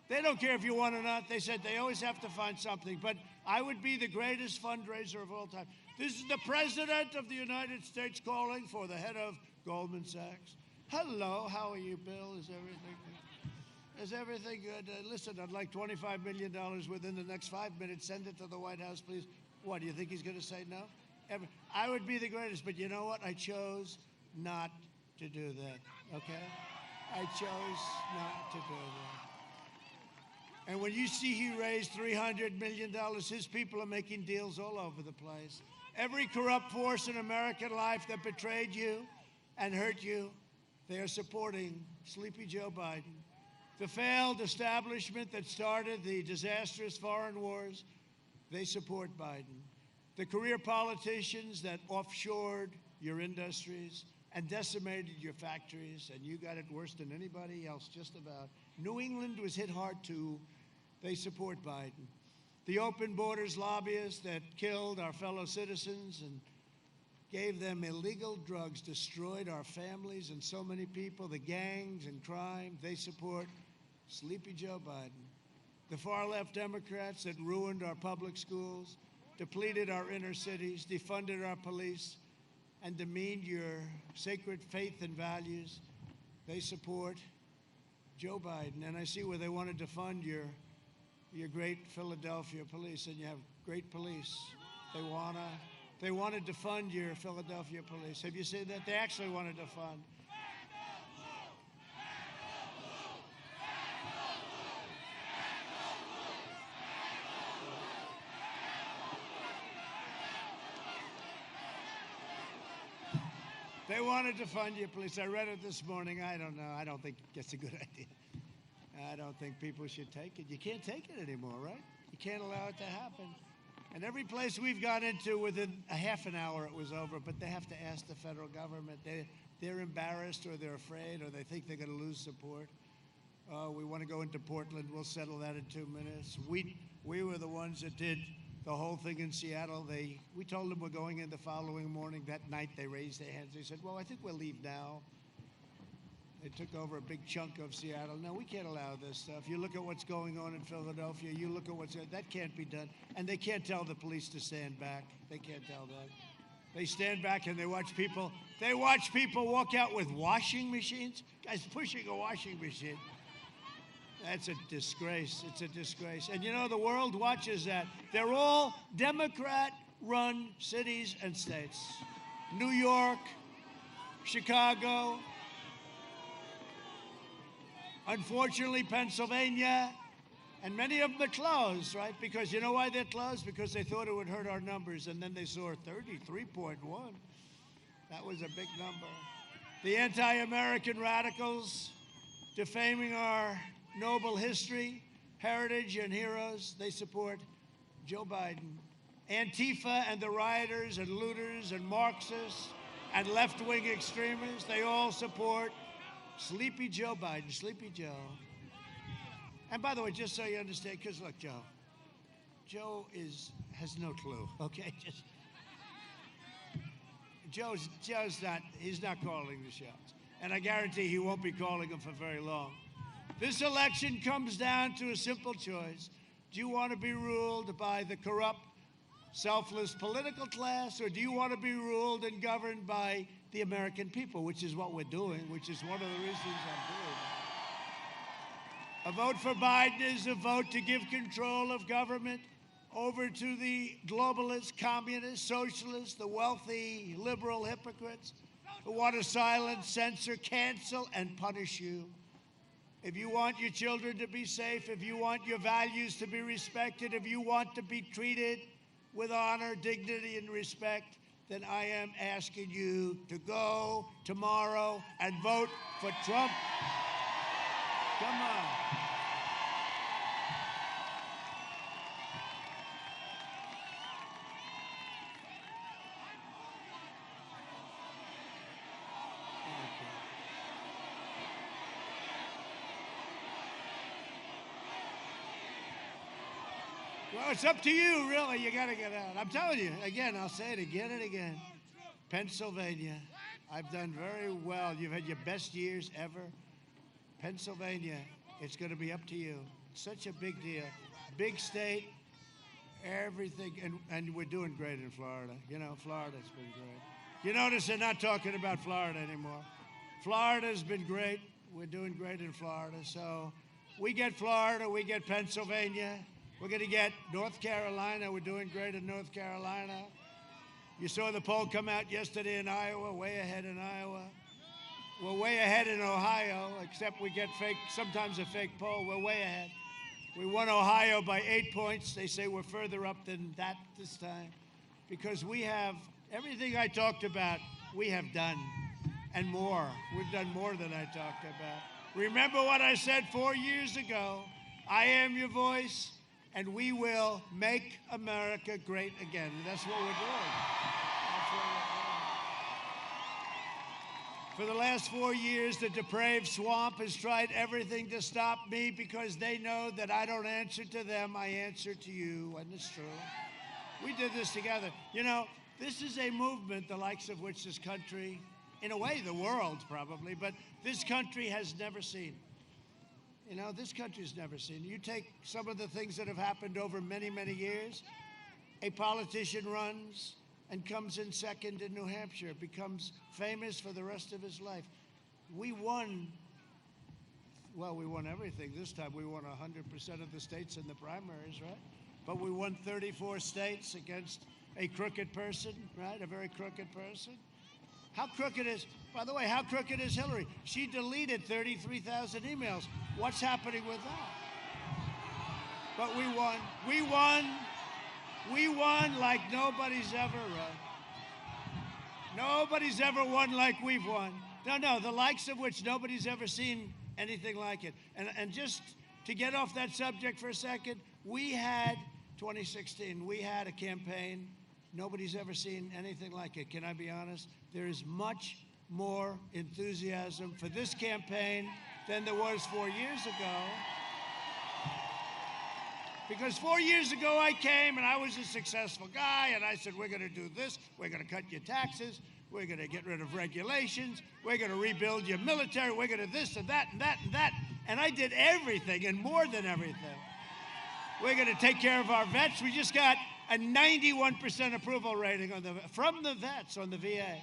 They don't care if you won or not. They said they always have to find something. But I would be the greatest fundraiser of all time. This is the President of the United States calling for the head of Goldman Sachs. Hello, how are you, Bill? Is everything good? Is everything good? Listen, I'd like $25 million within the next 5 minutes. Send it to the White House, please. What, do you think he's going to say no? I would be the greatest, but you know what? I chose not to do that, okay? I chose not to do that. And when you see he raised $300 million, his people are making deals all over the place. Every corrupt force in American life that betrayed you and hurt you, they are supporting Sleepy Joe Biden. The failed establishment that started the disastrous foreign wars, they support Biden. The career politicians that offshored your industries and decimated your factories, and you got it worse than anybody else, just about. New England was hit hard too. They support Biden. The open borders lobbyists that killed our fellow citizens and gave them illegal drugs, destroyed our families and so many people, the gangs and crime, they support Sleepy Joe Biden. The far-left Democrats that ruined our public schools, depleted our inner cities, defunded our police, and demeaned your sacred faith and values, they support Joe Biden. And I see where they want to defund your great Philadelphia police, and you have great police. They want to defund your Philadelphia police. Have you seen that? They actually want to defund. They want to defund your police. I read it this morning. I don't know. I don't think it's a good idea. I don't think people should take it. You can't take it anymore, right? You can't allow it to happen. And every place we've gone into, within a half an hour, it was over. But they have to ask the federal government. They're embarrassed, or they're afraid, or they think they're going to lose support. We want to go into Portland. We'll settle that in 2 minutes. We were the ones that did the whole thing in Seattle. We told them we're going in the following morning. That night, they raised their hands. They said, well, I think we'll leave now. They took over a big chunk of Seattle. No, we can't allow this stuff. You look at what's going on in Philadelphia. You look at that can't be done. And they can't tell the police to stand back. They can't tell that. They stand back and they watch people. They watch people walk out with washing machines. Guys pushing a washing machine. That's a disgrace. It's a disgrace. And you know, the world watches that. They're all Democrat-run cities and states. New York, Chicago, unfortunately, Pennsylvania, and many of them are closed, right? Because you know why they're closed? Because they thought it would hurt our numbers, and then they saw 33.1. That was a big number. The anti-American radicals defaming our noble history, heritage, and heroes, they support Joe Biden. Antifa and the rioters and looters and Marxists and left-wing extremists, they all support Sleepy Joe Biden, Sleepy Joe. And by the way, just so you understand, because look, Joe has no clue, okay? He's not calling the shots. And I guarantee he won't be calling them for very long. This election comes down to a simple choice. Do you want to be ruled by the corrupt, selfless political class, or do you want to be ruled and governed by the American people, which is what we're doing, which is one of the reasons I'm doing it. A vote for Biden is a vote to give control of government over to the globalists, communists, socialists, the wealthy, liberal hypocrites who want to silence, censor, cancel, and punish you. If you want your children to be safe, if you want your values to be respected, if you want to be treated with honor, dignity, and respect, then I am asking you to go tomorrow and vote for Trump. Come on. Well, it's up to you, really. You got to get out. I'm telling you, again, I'll say it again and again. Pennsylvania, I've done very well. You've had your best years ever. Pennsylvania, it's going to be up to you. Such a big deal. Big state, everything. And we're doing great in Florida. You know, Florida's been great. You notice they're not talking about Florida anymore. Florida's been great. We're doing great in Florida. So we get Florida, we get Pennsylvania. We're going to get North Carolina. We're doing great in North Carolina. You saw the poll come out yesterday in Iowa, way ahead in Iowa. We're way ahead in Ohio, except we get sometimes a fake poll. We're way ahead. We won Ohio by 8 points. They say we're further up than that this time because we have everything I talked about, we have done and more. We've done more than I talked about. Remember what I said 4 years ago. I am your voice, and we will make America great again. And that's what we're doing. That's what we're doing. For the last 4 years, the depraved swamp has tried everything to stop me because they know that I don't answer to them, I answer to you, and it's true. We did this together. You know, this is a movement the likes of which this country, in a way the world probably, but this country has never seen. You know, this country's never seen. You take some of the things that have happened over many, many years. A politician runs and comes in second in New Hampshire, becomes famous for the rest of his life. We won, well, we won everything this time. We won 100% of the states in the primaries, right? But we won 34 states against a crooked person, right? A very crooked person. How crooked is, by the way, how crooked is Hillary? She deleted 33,000 emails. What's happening with that? But we won. We won. We won like nobody's ever run. Nobody's ever won like we've won. No, the likes of which nobody's ever seen anything like it. And just to get off that subject for a second, we had 2016, we had a campaign. Nobody's ever seen anything like it. Can I be honest? There is much more enthusiasm for this campaign than there was 4 years ago. Because 4 years ago I came and I was a successful guy and I said, we're going to do this, we're going to cut your taxes, we're going to get rid of regulations, we're going to rebuild your military, we're going to this and that and that and that. And I did everything and more than everything. We're going to take care of our vets. We just got a 91% approval rating from the vets on the VA.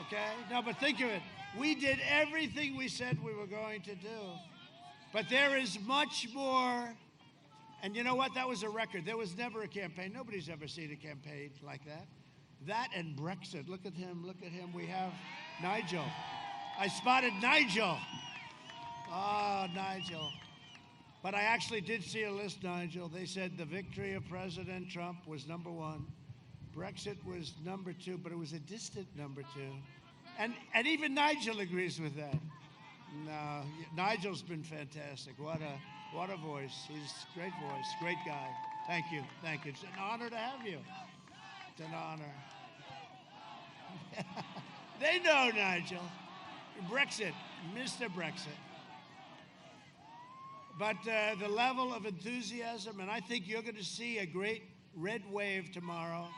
Okay? Now, but think of it. We did everything we said we were going to do. But there is much more. And you know what? That was a record. There was never a campaign. Nobody's ever seen a campaign like that. That and Brexit. Look at him. Look at him. We have Nigel. I spotted Nigel. Oh, Nigel. But I actually did see a list, Nigel. They said the victory of President Trump was number one. Brexit was number two, but it was a distant number two. And even Nigel agrees with that. No, Nigel's been fantastic. What a voice. He's a great voice, great guy. Thank you, thank you. It's an honor to have you. It's an honor. They know, Nigel. Brexit, Mr. Brexit. But the level of enthusiasm, and I think you're going to see a great red wave tomorrow.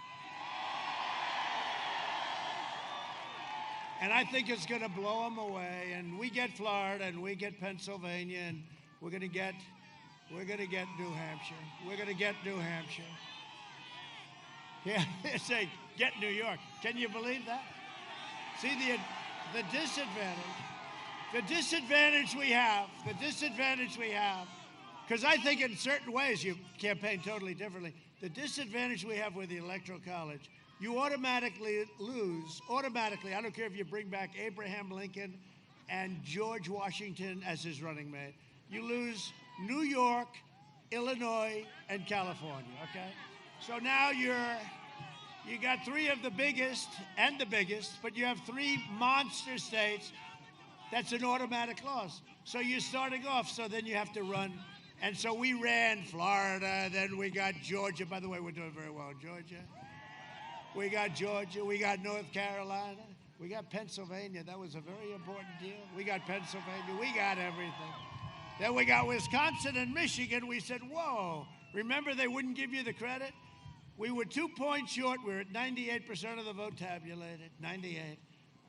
And I think it's going to blow them away. And we get Florida, and we get Pennsylvania, and we're going to get New Hampshire. We're going to get New Hampshire. Yeah, they say get New York. Can you believe that? See the disadvantage. The disadvantage we have, because I think in certain ways you campaign totally differently. The disadvantage we have with the Electoral College, you automatically lose, I don't care if you bring back Abraham Lincoln and George Washington as his running mate. You lose New York, Illinois, and California, okay? So now you got three of the biggest, but you have three monster states. That's an automatic loss. So you're starting off, so then you have to run. And so we ran Florida, then we got Georgia. By the way, we're doing very well in Georgia. We got Georgia, we got North Carolina, we got Pennsylvania. That was a very important deal. We got Pennsylvania, we got everything. Then we got Wisconsin and Michigan. We said, whoa, remember they wouldn't give you the credit? We were 2 points short. We were at 98% of the vote tabulated, 98.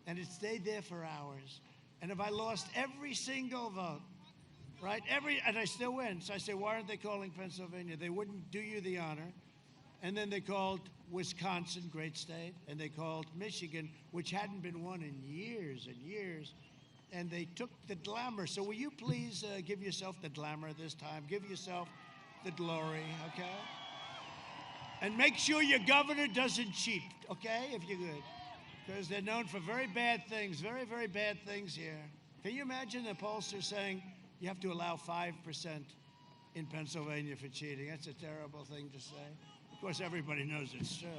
And it stayed there for hours. And if I lost every single vote, right, and I still win. So I say, why aren't they calling Pennsylvania? They wouldn't do you the honor. And then they called Wisconsin, great state, and they called Michigan, which hadn't been won in years and years. And they took the glamour. So will you please give yourself the glamour this time? Give yourself the glory, okay? And make sure your governor doesn't cheat, okay, if you're good. Because they're known for very bad things, very, very bad things here. Can you imagine the pollster saying you have to allow 5% in Pennsylvania for cheating? That's a terrible thing to say. Of course, everybody knows it's true.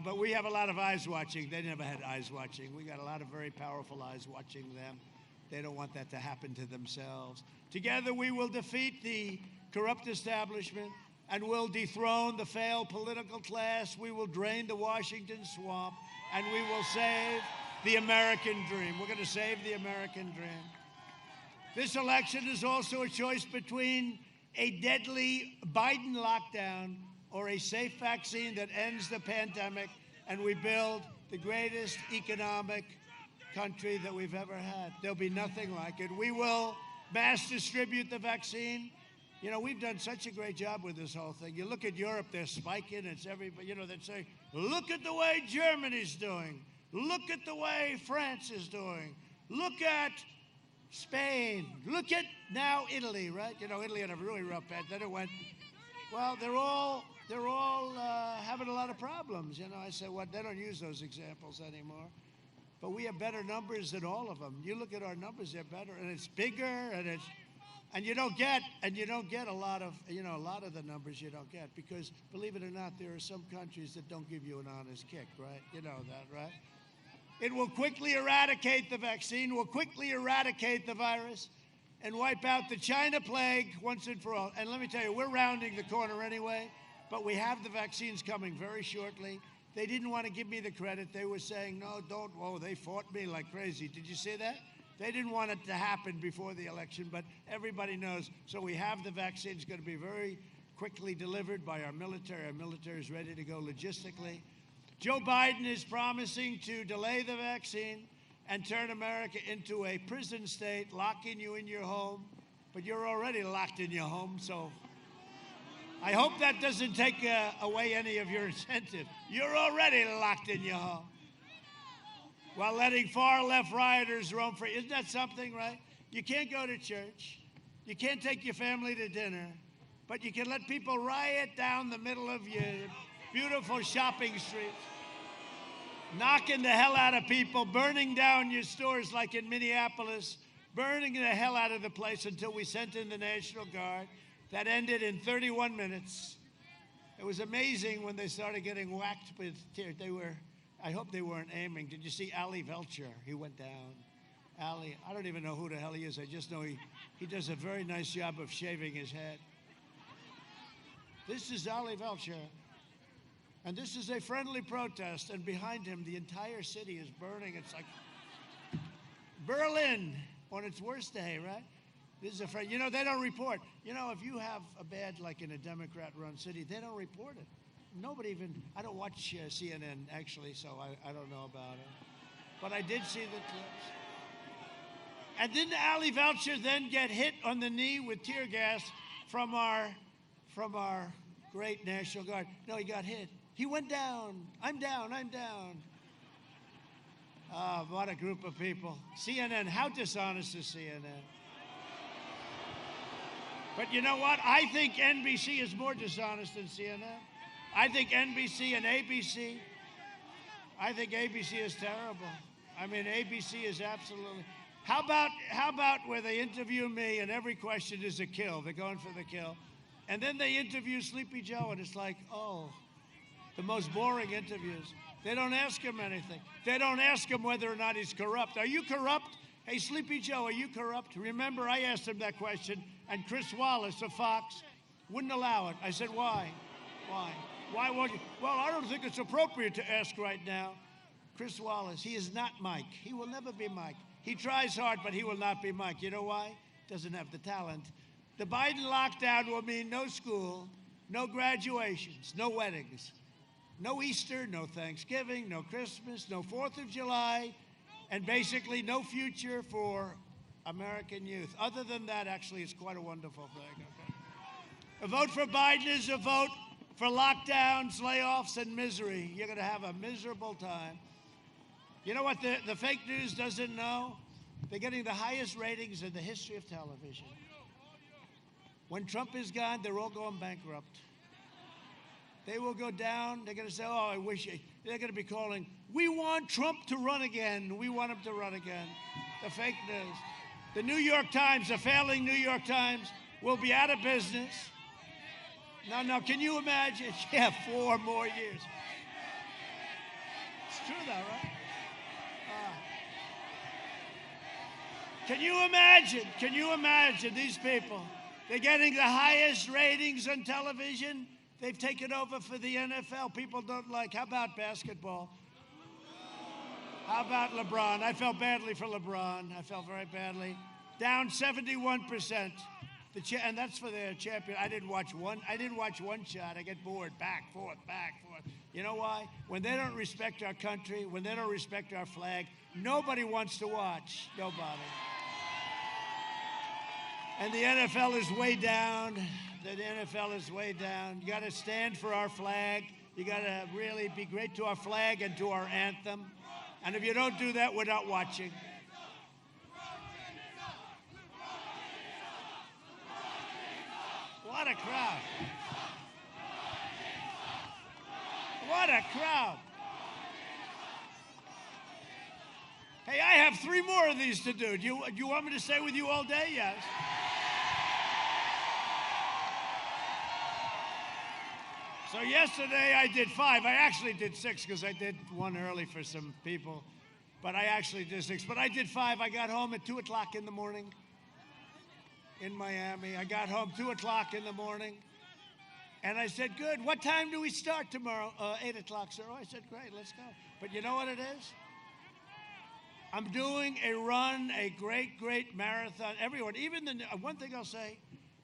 But we have a lot of eyes watching. They never had eyes watching. We got a lot of very powerful eyes watching them. They don't want that to happen to themselves. Together, we will defeat the corrupt establishment and will dethrone the failed political class. We will drain the Washington swamp, and we will save the American dream. We're going to save the American dream. This election is also a choice between a deadly Biden lockdown or a safe vaccine that ends the pandemic, and we build the greatest economic country that we've ever had. There'll be nothing like it. We will mass distribute the vaccine. You know, we've done such a great job with this whole thing. You look at Europe, they're spiking. It's everybody, you know, they're saying, look at the way Germany's doing. Look at the way France is doing. Look at Spain. Look at now Italy, right? You know, Italy had a really rough patch. Then it went, well, they're all having a lot of problems. You know, I said, well, they don't use those examples anymore. But we have better numbers than all of them. You look at our numbers, they're better, and it's bigger, and you don't get a lot of, you know, a lot of the numbers you don't get, because believe it or not, there are some countries that don't give you an honest kick, right? You know that, right? It will quickly eradicate the vaccine, will quickly eradicate the virus, and wipe out the China plague once and for all. And let me tell you, we're rounding the corner anyway, but we have the vaccines coming very shortly. They didn't want to give me the credit. They were saying, no, don't. Oh, they fought me like crazy. Did you see that? They didn't want it to happen before the election, but everybody knows. So we have the vaccines going to be very quickly delivered by our military. Our military is ready to go logistically. Joe Biden is promising to delay the vaccine and turn America into a prison state, locking you in your home. But you're already locked in your home, so I hope that doesn't take away any of your incentive. You're already locked in your home, while letting far-left rioters roam free. Isn't that something, right? You can't go to church. You can't take your family to dinner. But you can let people riot down the middle of your beautiful shopping streets, knocking the hell out of people, burning down your stores like in Minneapolis, burning the hell out of the place until we sent in the National Guard. That ended in 31 minutes. It was amazing when they started getting whacked with tears. I hope they weren't aiming. Did you see Ali Velcher? He went down. Ali, I don't even know who the hell he is. I just know he does a very nice job of shaving his head. This is Ali Velcher. And this is a friendly protest. And behind him, the entire city is burning. It's like Berlin on its worst day, right? This is a friend. You know, they don't report. You know, if you have a bad, like in a Democrat-run city, they don't report it. Nobody even, I don't watch CNN, actually, so I don't know about it. But I did see the clips. And didn't Ali Velcher then get hit on the knee with tear gas from our great National Guard? No, he got hit. He went down. I'm down. What a group of people. CNN, how dishonest is CNN? But you know what? I think NBC is more dishonest than CNN. I think NBC and ABC, I think ABC is terrible. I mean, ABC is absolutely. How about where they interview me and every question is a kill? They're going for the kill. And then they interview Sleepy Joe and it's like, oh, the most boring interviews. They don't ask him anything. They don't ask him whether or not he's corrupt. Are you corrupt? Hey, Sleepy Joe, are you corrupt? Remember, I asked him that question, and Chris Wallace of Fox wouldn't allow it. I said, why? Why? Why won't you? Well, I don't think it's appropriate to ask right now. Chris Wallace, he is not Mike. He will never be Mike. He tries hard, but he will not be Mike. You know why? Doesn't have the talent. The Biden lockdown will mean no school, no graduations, no weddings, no Easter, no Thanksgiving, no Christmas, no 4th of July, and basically no future for American youth. Other than that, actually, it's quite a wonderful thing. Okay? A vote for Biden is a vote for lockdowns, layoffs, and misery. You're going to have a miserable time. You know what the fake news doesn't know? They're getting the highest ratings in the history of television. When Trump is gone, they're all going bankrupt. They will go down. They're going to say, oh, I wish. They're going to be calling, we want Trump to run again. We want him to run again. The fake news. The New York Times, the failing New York Times, will be out of business. No, can you imagine? Yeah, 4 more years. It's true though, right? Can you imagine these people? They're getting the highest ratings on television. They've taken over for the NFL. People don't like. How about basketball? How about LeBron? I felt badly for LeBron. I felt very badly. Down 71%. And that's for their champion. I didn't watch one shot. I get bored. Back, forth, back, forth. You know why? When they don't respect our country, when they don't respect our flag, nobody wants to watch. Nobody. And the NFL is way down. The NFL is way down. You got to stand for our flag. You got to really be great to our flag and to our anthem. And if you don't do that, we're not watching. What a crowd. What a crowd. Hey, I have 3 more of these to do. Do you want me to stay with you all day? Yes. So yesterday I did 5. I actually did 6 because I did one early for some people. But I actually did 6. But I did 5. I got home at 2 o'clock in the morning in Miami. I got home 2 o'clock in the morning. And I said, good. What time do we start tomorrow? 8 o'clock, sir. Oh, I said, great, let's go. But you know what it is? I'm doing a run, a great, great marathon. Everyone, even one thing I'll say,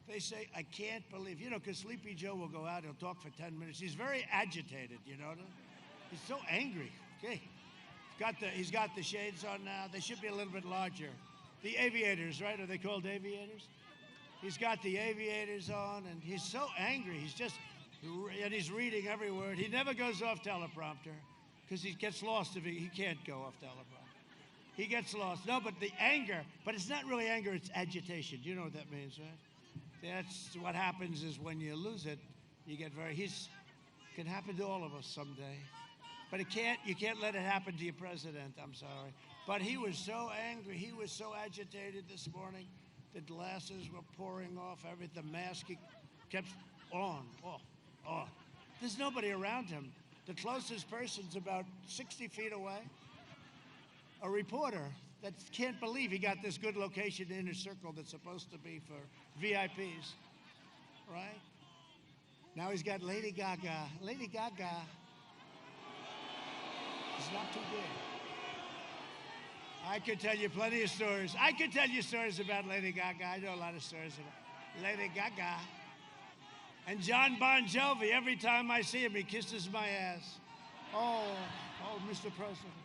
they say, I can't believe, because Sleepy Joe will go out, he'll talk for 10 minutes. He's very agitated, He's so angry. Okay. He's got the shades on now. They should be a little bit larger. The aviators, right? Are they called aviators? He's got the aviators on, and he's so angry. And he's reading every word. He never goes off teleprompter because he gets lost if he can't go off teleprompter. He gets lost. No, but the anger, but it's not really anger, it's agitation. You know what that means, right? That's what happens is when you lose it, you get can happen to all of us someday. But you can't let it happen to your president, I'm sorry. But he was so angry, he was so agitated this morning. The glasses were pouring off, the mask he kept on. There's nobody around him. The closest person's about 60 feet away. A reporter that can't believe he got this good location in inner circle that's supposed to be for VIPs, right? Now he's got Lady Gaga. Lady Gaga is not too good. I could tell you plenty of stories. I could tell you stories about Lady Gaga. I know a lot of stories about Lady Gaga. And John Bon Jovi, every time I see him, he kisses my ass. Oh, Mr. President.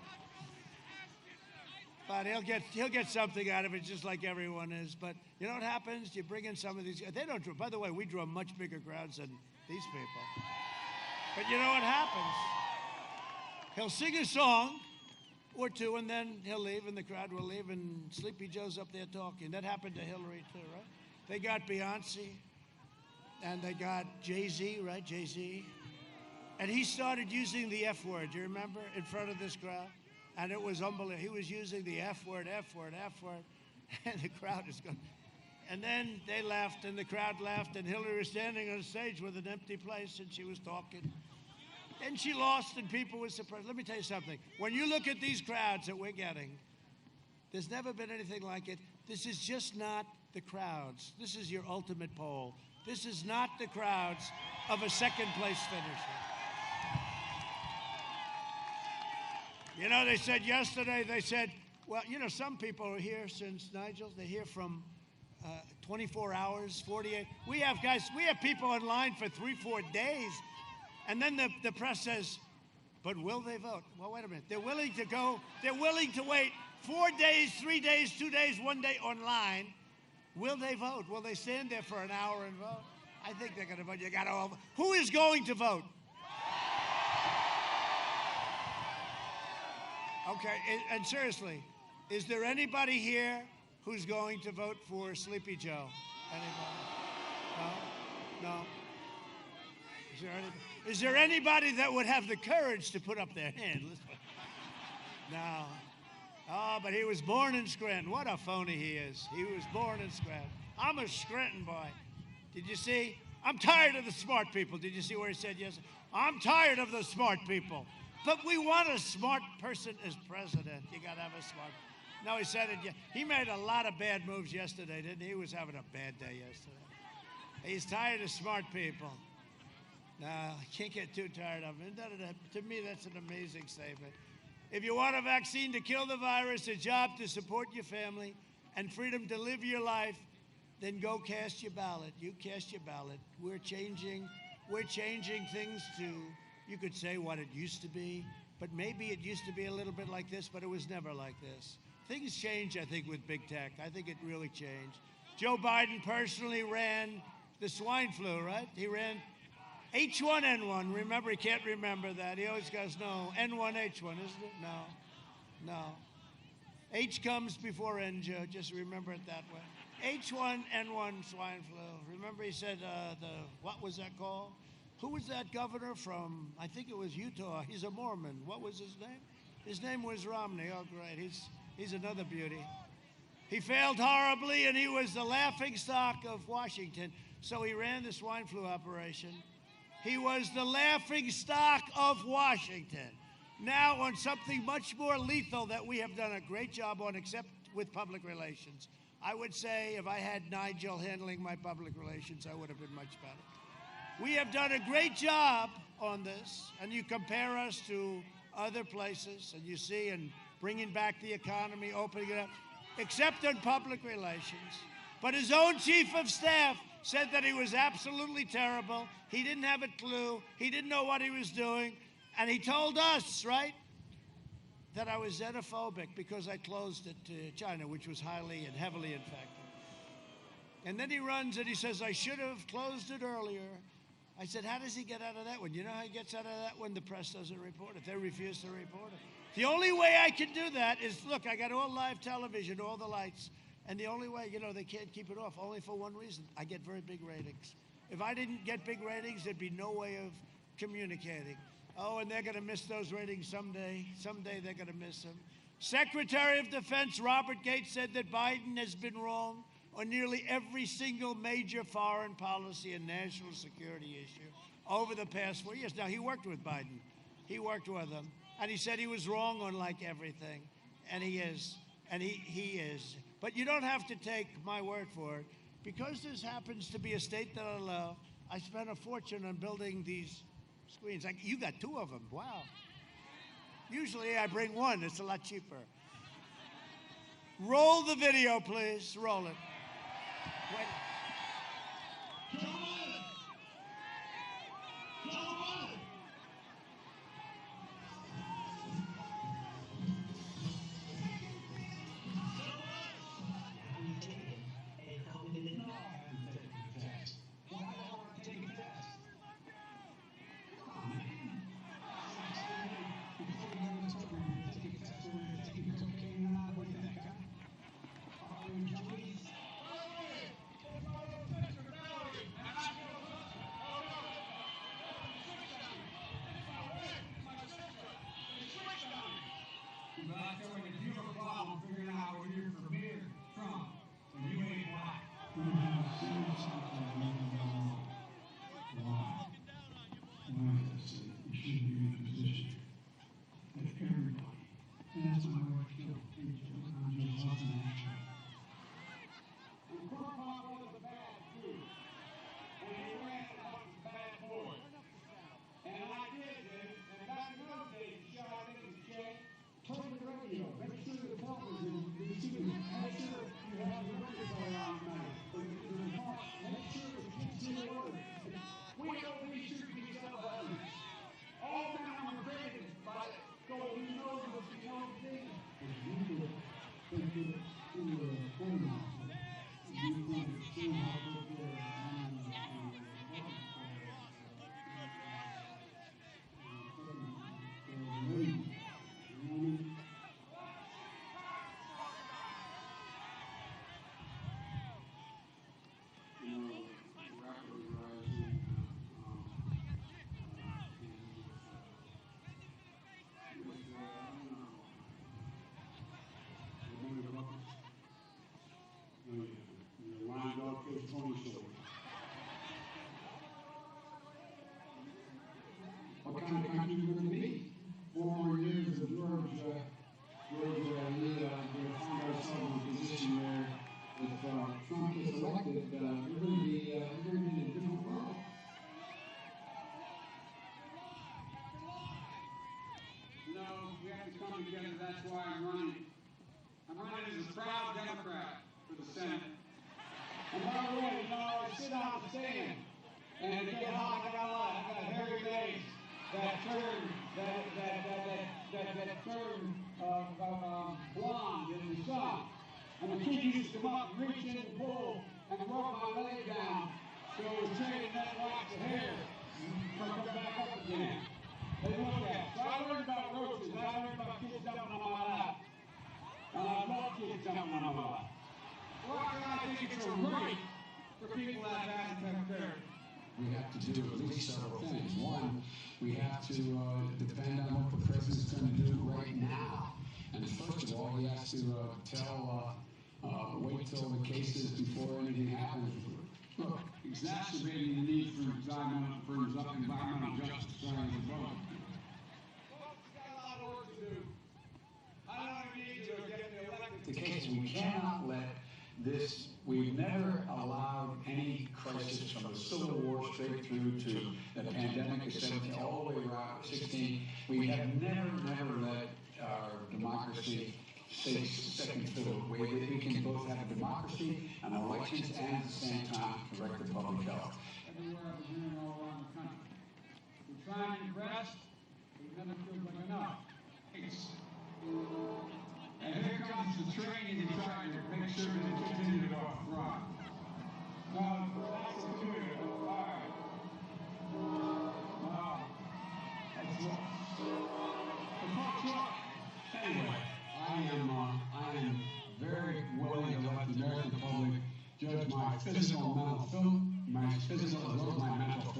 But he'll get something out of it, just like everyone is. But you know what happens? You bring in some of these. They don't draw. By the way, we draw much bigger crowds than these people. But you know what happens? He'll sing a song or two, and then he'll leave, and the crowd will leave, and Sleepy Joe's up there talking. That happened to Hillary too, right? They got Beyonce, and they got Jay-Z, right? Jay-Z, and he started using the F word. Do you remember in front of this crowd? And it was unbelievable. He was using the F word, and the crowd is going. And then they left, and the crowd left, and Hillary was standing on stage with an empty place, and she was talking. And she lost, and people were surprised. Let me tell you something. When you look at these crowds that we're getting, there's never been anything like it. This is just not the crowds. This is your ultimate poll. This is not the crowds of a second-place finisher. They said yesterday, well, some people are here since, Nigel, they're here from 24 hours, 48. We have people in line for 3-4 days. And then the press says, but will they vote? Well, wait a minute. They're willing to wait 4 days, 3 days, 2 days, 1 day online. Will they vote? Will they stand there for an hour and vote? I think they're going to vote. You got to all. Who is going to vote? Okay, and seriously, is there anybody here who's going to vote for Sleepy Joe? Anybody? No? No? Is there anybody that would have the courage to put up their hand? No. Oh, but he was born in Scranton. What a phony he is. He was born in Scranton. I'm a Scranton boy. Did you see? I'm tired of the smart people. Did you see where he said yes? I'm tired of the smart people. But we want a smart person as president. You got to have a smart. No, he said it. He made a lot of bad moves yesterday, didn't he? He was having a bad day yesterday. He's tired of smart people. No, I can't get too tired of him. To me, that's an amazing statement. If you want a vaccine to kill the virus, a job to support your family, and freedom to live your life, then go cast your ballot. You cast your ballot. We're changing things to, you could say, what it used to be, but maybe it used to be a little bit like this, but it was never like this. Things change, I think, with big tech. I think it really changed. Joe Biden personally ran the swine flu, right? He ran H1N1. Remember, he can't remember that. He always goes, no, N1H1, isn't it? No. H comes before N, Joe. Just remember it that way. H1N1 swine flu. Remember he said, what was that called? Who was that governor from, I think it was Utah. He's a Mormon. What was his name? His name was Romney. Oh, great. He's another beauty. He failed horribly, and he was the laughingstock of Washington. So he ran the swine flu operation. He was the laughingstock of Washington. Now on something much more lethal that we have done a great job on, except with public relations. I would say if I had Nigel handling my public relations, I would have been much better. We have done a great job on this, and you compare us to other places, and you see, and bringing back the economy, opening it up, except on public relations. But his own chief of staff said that he was absolutely terrible. He didn't have a clue. He didn't know what he was doing. And he told us, right, that I was xenophobic because I closed it to China, which was highly and heavily infected. And then he runs and he says, I should have closed it earlier. I said, how does he get out of that one? You know how he gets out of that one? The press doesn't report it. They refuse to report it. The only way I can do that is, look, I got all live television, all the lights. And the only way, they can't keep it off, only for one reason. I get very big ratings. If I didn't get big ratings, there'd be no way of communicating. Oh, and they're going to miss those ratings someday. Someday they're going to miss them. Secretary of Defense Robert Gates said that Biden has been wrong on nearly every single major foreign policy and national security issue over the past 4 years. Now, he worked with Biden. He worked with him. And he said he was wrong on, like, everything. And he is. And he is. But you don't have to take my word for it. Because this happens to be a state that I love, I spent a fortune on building these screens. Like, you got 2 of them. Wow. Usually I bring 1. It's a lot cheaper. Roll the video, please. Roll it. Wait. What kind of country are you going to be? 4 more years of George, we find ourselves in a position where if Trump gets elected, we're going to be in a different world. You know, we have to come together. That's why I'm running. I'm running as a proud Democrat for the Senate. And by the way, you know, I sit on the stand and get hot. I got hairy legs that turn blonde in the sun. And the kid used to come up and reach in the pool and rub my leg down so it was trading that locks of hair and come back up again. They look at it. So I learned about roaches. I learned about kids jumping on my lap. And I love kids jumping on my lap. Well, I think it's a right for people that have hair. We have to do at least several things. One, we have to depend on what the president's going to do right now. And first of all, he has to wait till the cases before anything happens. Look, exacerbating the need for environmental justice trying to vote. The case, we cannot let this, we've never allowed any crisis from the Civil War straight through to the pandemic of 17, all the way around 16. We have never let our democracy stay second fiddle. We can both have a democracy and elections and at the same time correct the public health. Everywhere I've been hearing all around the country. We're trying to rest, but it never feels like enough. And here comes the train and trying to make sure that it continues to go right. That's a good one. All right. That's it. Anyway, I am very willing to let the American public judge my physical and mental as well as my mental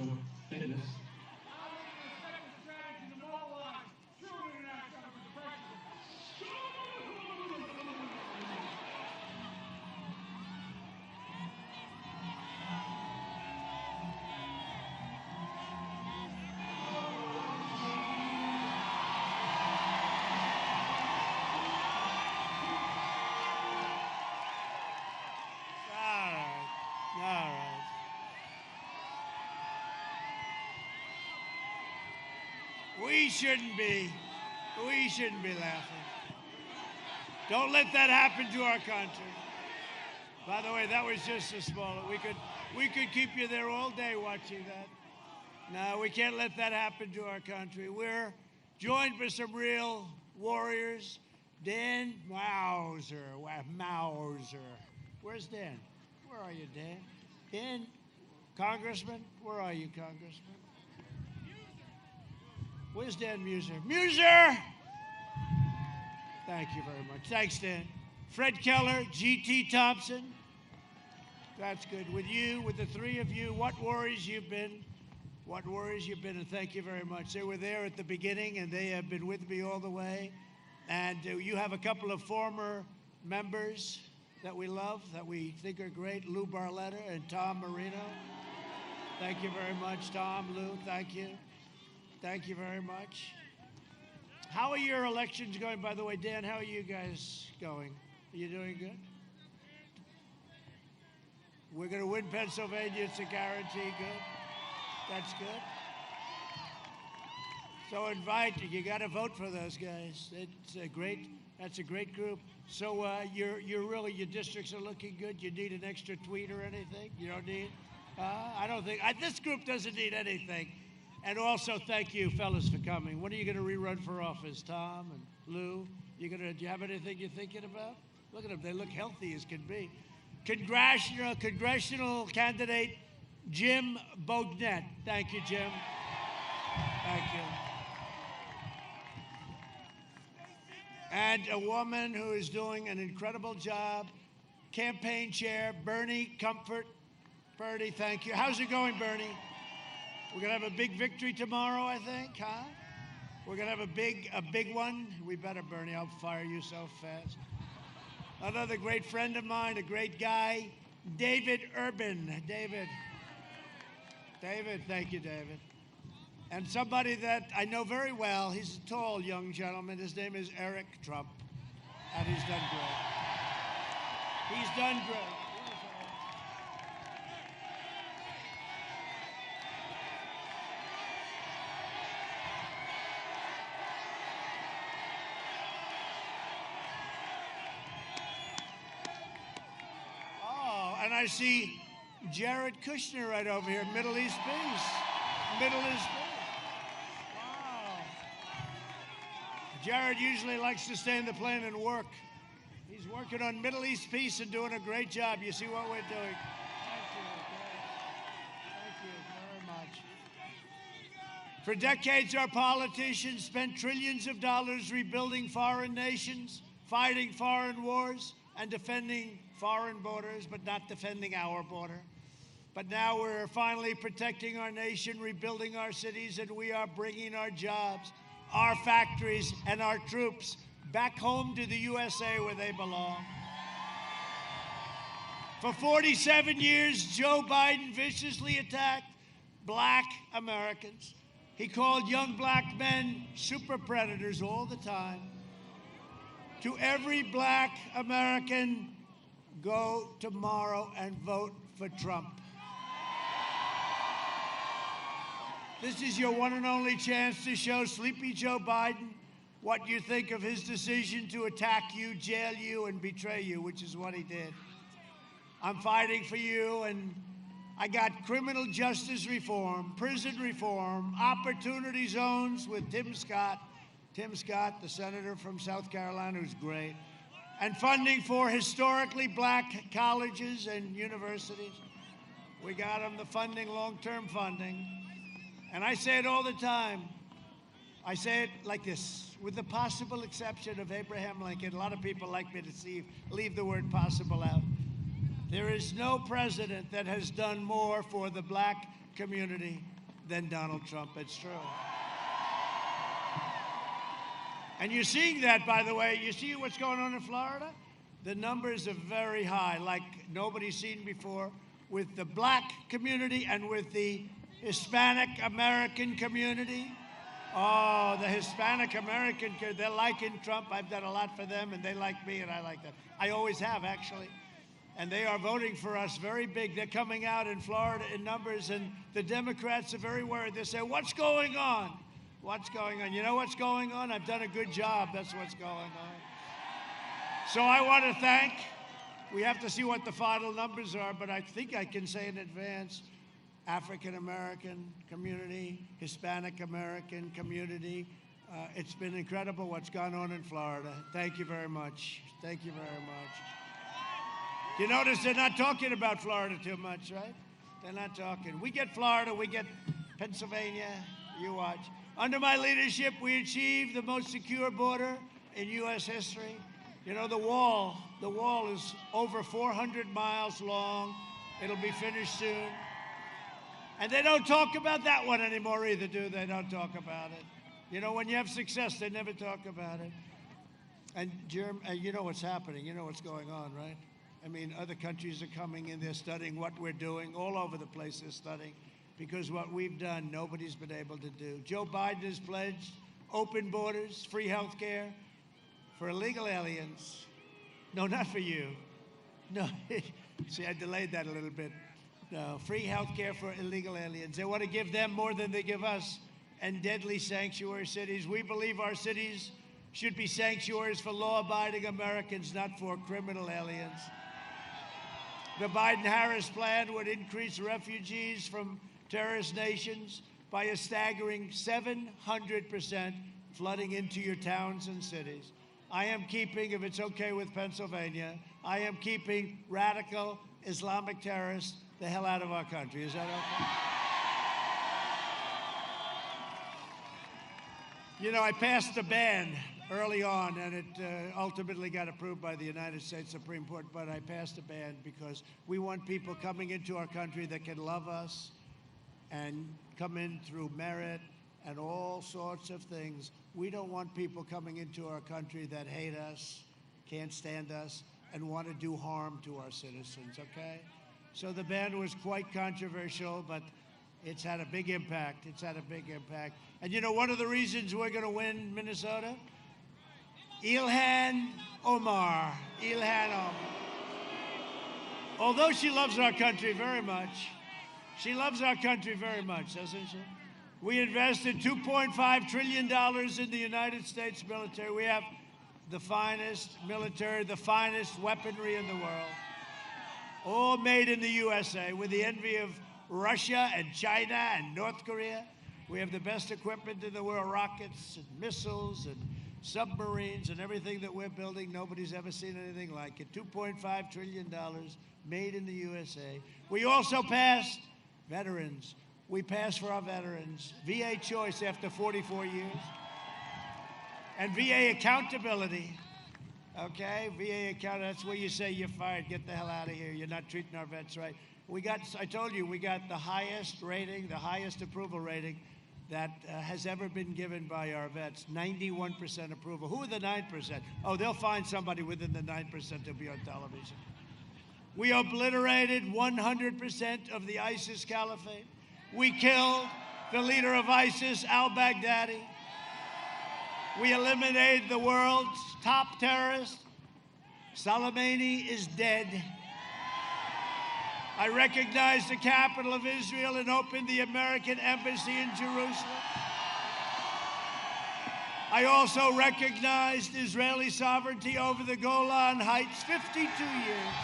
fitness. We shouldn't be laughing. Don't let that happen to our country. By the way, that was just a small, we could keep you there all day watching that. No, we can't let that happen to our country. We're joined by some real warriors. Dan Mauser. Where's Dan? Where are you, Dan? Dan, Congressman? Where are you, Congressman? Where's Dan Muser? Muser! Thank you very much. Thanks, Dan. Fred Keller, G.T. Thompson. That's good. With you, with the three of you, what warriors you've been. What warriors you've been, and thank you very much. They were there at the beginning, and they have been with me all the way. And you have a couple of former members that we love, that we think are great, Lou Barletta and Tom Marino. Thank you very much, Tom, Lou, thank you. Thank you very much. How are your elections going, by the way? Dan, how are you guys going? Are you doing good? We're going to win Pennsylvania. It's a guarantee. Good. That's good. So you got to vote for those guys. That's a great group. So your districts are looking good. You need an extra tweet or anything? You don't need? I don't think, this group doesn't need anything. And also, thank you, fellas, for coming. When are you going to rerun for office, Tom and Lou? Do you have anything you're thinking about? Look at them. They look healthy as can be. Congressional candidate Jim Bognett. Thank you, Jim. Thank you. And a woman who is doing an incredible job, campaign chair, Bernie Comfort. Bernie, thank you. How's it going, Bernie? We're going to have a big victory tomorrow, I think, huh? We're going to have a big one. We better, Bernie. I'll fire you so fast. Another great friend of mine, a great guy, David Urban. David, thank you, David. And somebody that I know very well, he's a tall young gentleman. His name is Eric Trump. And he's done great. He's done great. Oh, and I see Jared Kushner right over here, Middle East Peace. Middle East Peace. Wow. Jared usually likes to stay in the plane and work. He's working on Middle East peace and doing a great job. You see what we're doing? Thank you. Thank you very much. For decades, our politicians spent trillions of dollars rebuilding foreign nations, fighting foreign wars, and defending foreign borders, but not defending our border. But now we're finally protecting our nation, rebuilding our cities, and we are bringing our jobs, our factories, and our troops back home to the USA where they belong. For 47 years, Joe Biden viciously attacked black Americans. He called young black men super predators all the time. To every black American, go tomorrow and vote for Trump. This is your one and only chance to show Sleepy Joe Biden what you think of his decision to attack you, jail you, and betray you, which is what he did. I'm fighting for you, and I got criminal justice reform, prison reform, opportunity zones with Tim Scott. Tim Scott, the senator from South Carolina, who's great. And funding for historically black colleges and universities. We got them the funding, long-term funding. And I say it all the time. I say it like this, with the possible exception of Abraham Lincoln. A lot of people like me to leave the word possible out. There is no president that has done more for the black community than Donald Trump. It's true. And you're seeing that, by the way. You see what's going on in Florida? The numbers are very high, like nobody's seen before, with the black community and with the Hispanic American community. Oh, the Hispanic American, they're liking Trump. I've done a lot for them, and they like me, and I like them. I always have, actually. And they are voting for us very big. They're coming out in Florida in numbers, and the Democrats are very worried. They say, what's going on? What's going on? You know what's going on? I've done a good job. That's what's going on. So I want to thank, we have to see what the final numbers are, but I think I can say in advance, African American community, Hispanic American community. It's been incredible what's gone on in Florida. Thank you very much. Thank you very much. You notice they're not talking about Florida too much, right? They're not talking. We get Florida, we get Pennsylvania, you watch. Under my leadership, we achieved the most secure border in U.S. history. You know, the wall is over 400 miles long. It'll be finished soon. And they don't talk about that one anymore either, do they? Don't talk about it. You know, when you have success, they never talk about it. And you know what's happening. You know what's going on, right? I mean, other countries are coming in, they're studying what we're doing. All over the place they're studying. Because what we've done, nobody's been able to do. Joe Biden has pledged open borders, free health care for illegal aliens. No, not for you. No, see, I delayed that a little bit. No, free health care for illegal aliens. They want to give them more than they give us. And deadly sanctuary cities. We believe our cities should be sanctuaries for law-abiding Americans, not for criminal aliens. The Biden-Harris plan would increase refugees from terrorist nations by a staggering 700%, flooding into your towns and cities. I am keeping, if it's okay with Pennsylvania, I am keeping radical Islamic terrorists the hell out of our country. Is that okay? You know, I passed a ban early on, and it ultimately got approved by the United States Supreme Court, but I passed a ban because we want people coming into our country that can love us and come in through merit and all sorts of things. We don't want people coming into our country that hate us, can't stand us, and want to do harm to our citizens, okay? So the ban was quite controversial, but it's had a big impact. It's had a big impact. And you know, one of the reasons we're going to win Minnesota? Ilhan Omar. Ilhan Omar. Although she loves our country very much, she loves our country very much, doesn't she? We invested $2.5 trillion in the United States military. We have the finest military, the finest weaponry in the world, all made in the USA, with the envy of Russia and China and North Korea. We have the best equipment in the world, rockets and missiles and submarines and everything that we're building. Nobody's ever seen anything like it. $2.5 trillion made in the USA. We also passed veterans. We passed for our veterans VA choice after 44 years. And VA accountability, okay? VA account, that's where you say you're fired, get the hell out of here, you're not treating our vets right. We got, I told you, we got the highest rating, the highest approval rating that has ever been given by our vets, 91% approval. Who are the 9%? Oh, they'll find somebody within the 9% to be on television. We obliterated 100% of the ISIS caliphate. We killed the leader of ISIS, al-Baghdadi. We eliminated the world's top terrorist. Soleimani is dead. I recognized the capital of Israel and opened the American embassy in Jerusalem. I also recognized Israeli sovereignty over the Golan Heights, 52 years.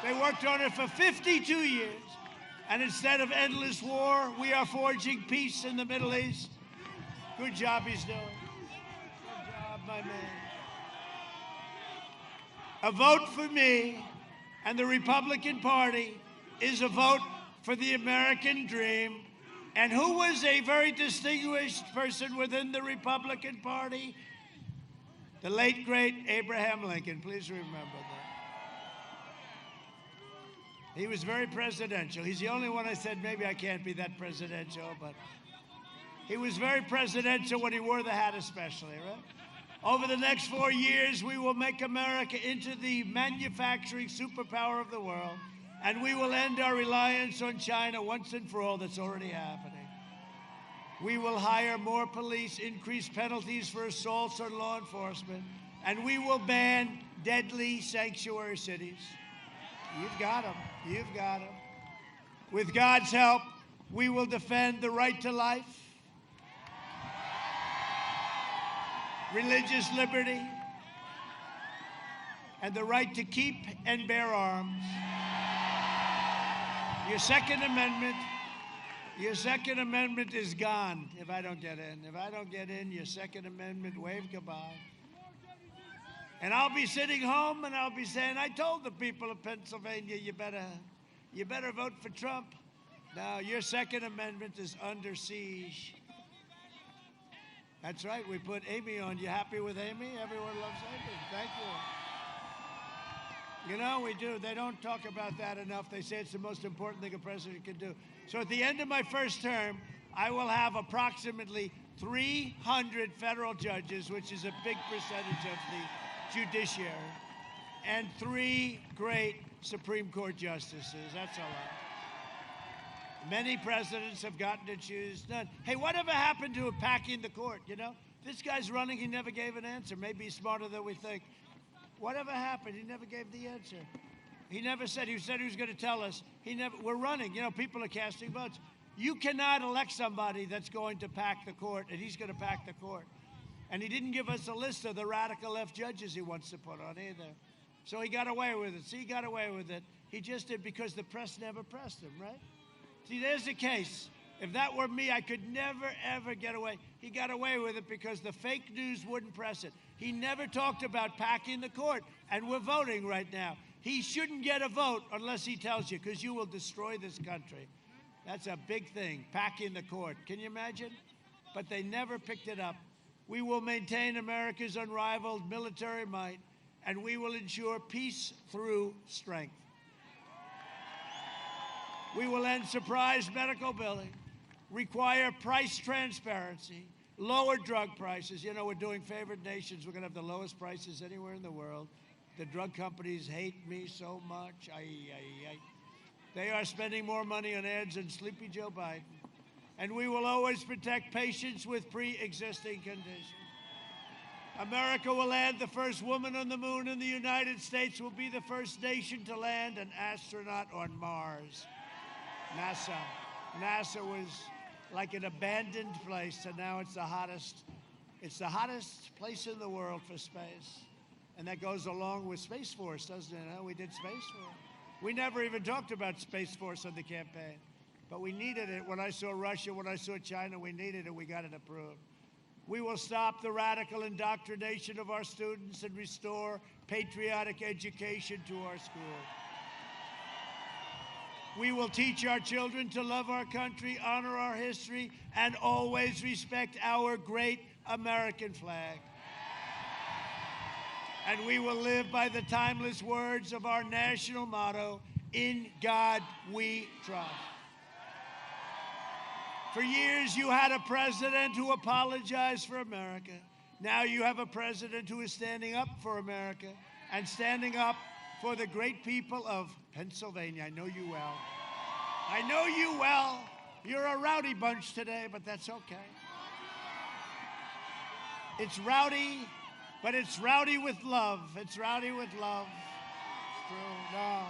They worked on it for 52 years. And instead of endless war, we are forging peace in the Middle East. Good job he's doing. Good job, my man. A vote for me and the Republican Party is a vote for the American dream. And who was a very distinguished person within the Republican Party? The late, great Abraham Lincoln. Please remember that. He was very presidential. He's the only one I said, maybe I can't be that presidential, but he was very presidential when he wore the hat especially, right? Over the next 4 years, we will make America into the manufacturing superpower of the world, and we will end our reliance on China once and for all. That's already happening. We will hire more police, increase penalties for assaults on law enforcement, and we will ban deadly sanctuary cities. You've got them. You've got them. With God's help, we will defend the right to life, religious liberty, and the right to keep and bear arms. Your Second Amendment is gone if I don't get in. If I don't get in, your Second Amendment, wave goodbye. And I'll be sitting home and I'll be saying, I told the people of Pennsylvania, you better vote for Trump. Now, your Second Amendment is under siege. That's right, we put Amy on. You happy with Amy? Everyone loves Amy. Thank you. You know, we do. They don't talk about that enough. They say it's the most important thing a president can do. So at the end of my first term, I will have approximately 300 federal judges, which is a big percentage of the judiciary, and 3 great Supreme Court justices. That's a lot. Many presidents have gotten to choose none. Hey, whatever happened to packing the court, you know? This guy's running, he never gave an answer. Maybe he's smarter than we think. Whatever happened, he never gave the answer. He never said, he said he was going to tell us. We're running, you know, people are casting votes. You cannot elect somebody that's going to pack the court, and he's going to pack the court. And he didn't give us a list of the radical left judges he wants to put on either. So he got away with it. See, he got away with it. He just did because the press never pressed him, right? See, there's the case. If that were me, I could never, ever get away. He got away with it because the fake news wouldn't press it. He never talked about packing the court, and we're voting right now. He shouldn't get a vote unless he tells you, because you will destroy this country. That's a big thing, packing the court. Can you imagine? But they never picked it up. We will maintain America's unrivaled military might, and we will ensure peace through strength. We will end surprise medical billing, require price transparency, lower drug prices. You know, we're doing favored nations. We're going to have the lowest prices anywhere in the world. The drug companies hate me so much. They are spending more money on ads than Sleepy Joe Biden. And we will always protect patients with pre-existing conditions. America will land the first woman on the moon, and the United States will be the first nation to land an astronaut on Mars. NASA was like an abandoned place, and now it's the hottest place in the world for space. And that goes along with Space Force, doesn't it? We did Space Force. We never even talked about Space Force on the campaign, but we needed it. When I saw Russia, when I saw China, we needed it. We got it approved. We will stop the radical indoctrination of our students and restore patriotic education to our schools. We will teach our children to love our country, honor our history, and always respect our great American flag. And we will live by the timeless words of our national motto, "In God we trust." For years, you had a president who apologized for America. Now you have a president who is standing up for America and standing up for the great people of Pennsylvania. I know you well. I know you well. You're a rowdy bunch today, but that's okay. It's rowdy, but it's rowdy with love. It's rowdy with love. It's true. No.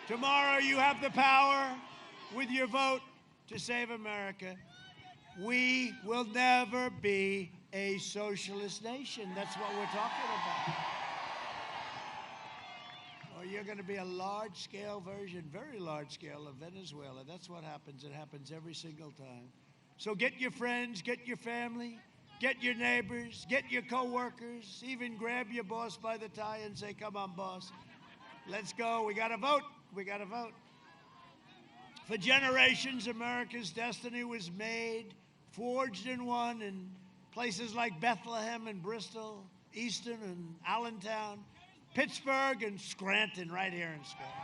Tomorrow you have the power with your vote to save America. We will never be a socialist nation. That's what we're talking about. Or you're going to be a large-scale version, very large-scale, of Venezuela. That's what happens. It happens every single time. So get your friends, get your family, get your neighbors, get your co-workers, even grab your boss by the tie and say, "Come on, boss. Let's go. We got to vote. We got to vote." For generations, America's destiny was made, forged and won in places like Bethlehem and Bristol, Easton and Allentown, Pittsburgh and Scranton, right here in Scranton.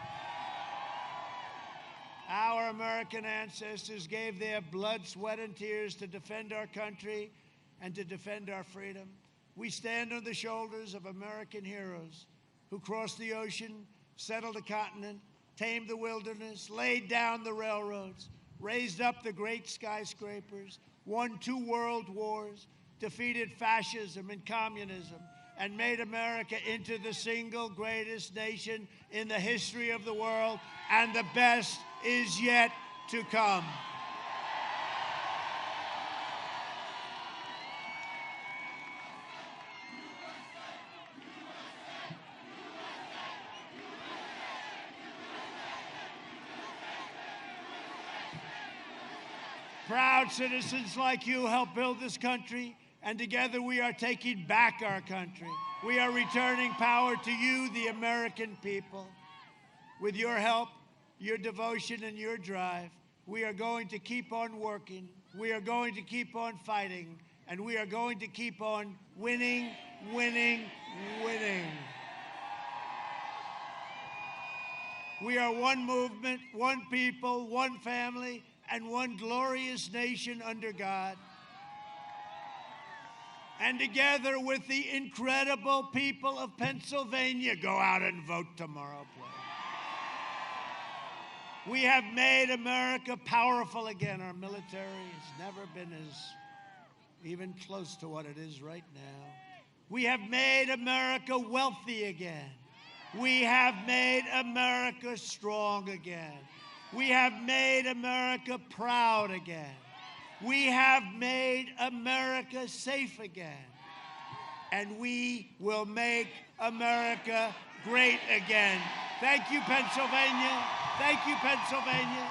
Our American ancestors gave their blood, sweat, and tears to defend our country and to defend our freedom. We stand on the shoulders of American heroes who crossed the ocean, settled the continent, tamed the wilderness, laid down the railroads, raised up the great skyscrapers, won 2 world wars, defeated fascism and communism, and made America into the single greatest nation in the history of the world, and the best is yet to come. Proud citizens like you help build this country, and together we are taking back our country. We are returning power to you, the American people. With your help, your devotion, and your drive, we are going to keep on working, we are going to keep on fighting, and we are going to keep on winning, winning, winning. We are one movement, one people, one family, and one glorious nation under God. And together with the incredible people of Pennsylvania, go out and vote tomorrow, please. We have made America powerful again. Our military has never been as even close to what it is right now. We have made America wealthy again. We have made America strong again. We have made America proud again. We have made America safe again. and we will make America great again. Thank you, Pennsylvania. Thank you, Pennsylvania.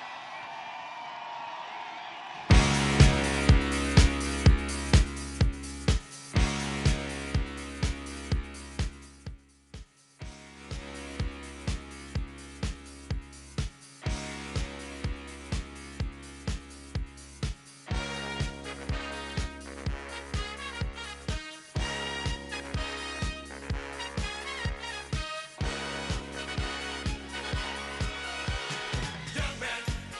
Young man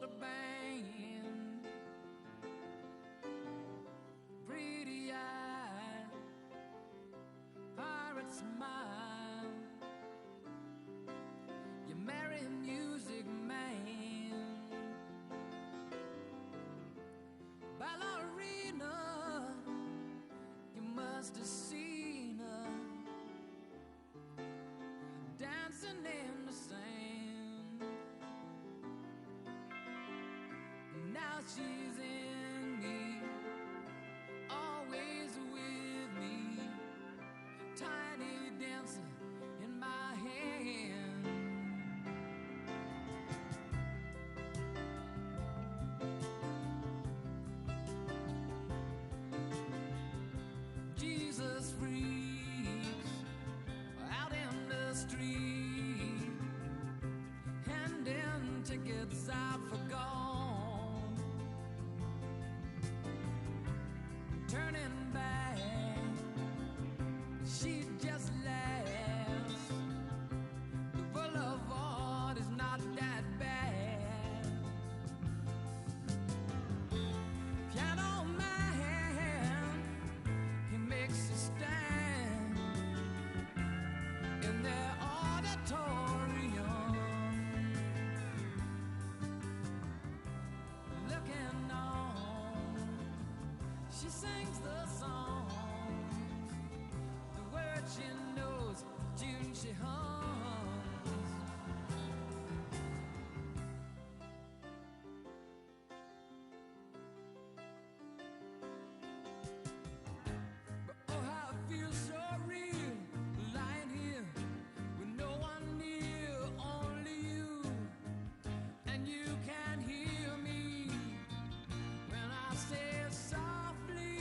the band. Pretty eyed pirate smile. You marry a music man. Ballerina, you must have seen her dancing in the sand. Now she's in me, always with me, tiny dancer in my hand. Jesus freaks out in the street, handing tickets out for gone. Turning back, she just laughs. The boulevard is not that bad. Piano man, he makes a stand in their auditorium, looking on. She sings the songs, the words she knows, tune she hums. But oh, how it feels so real, lying here with no one near, only you, and you can hear me when I say softly,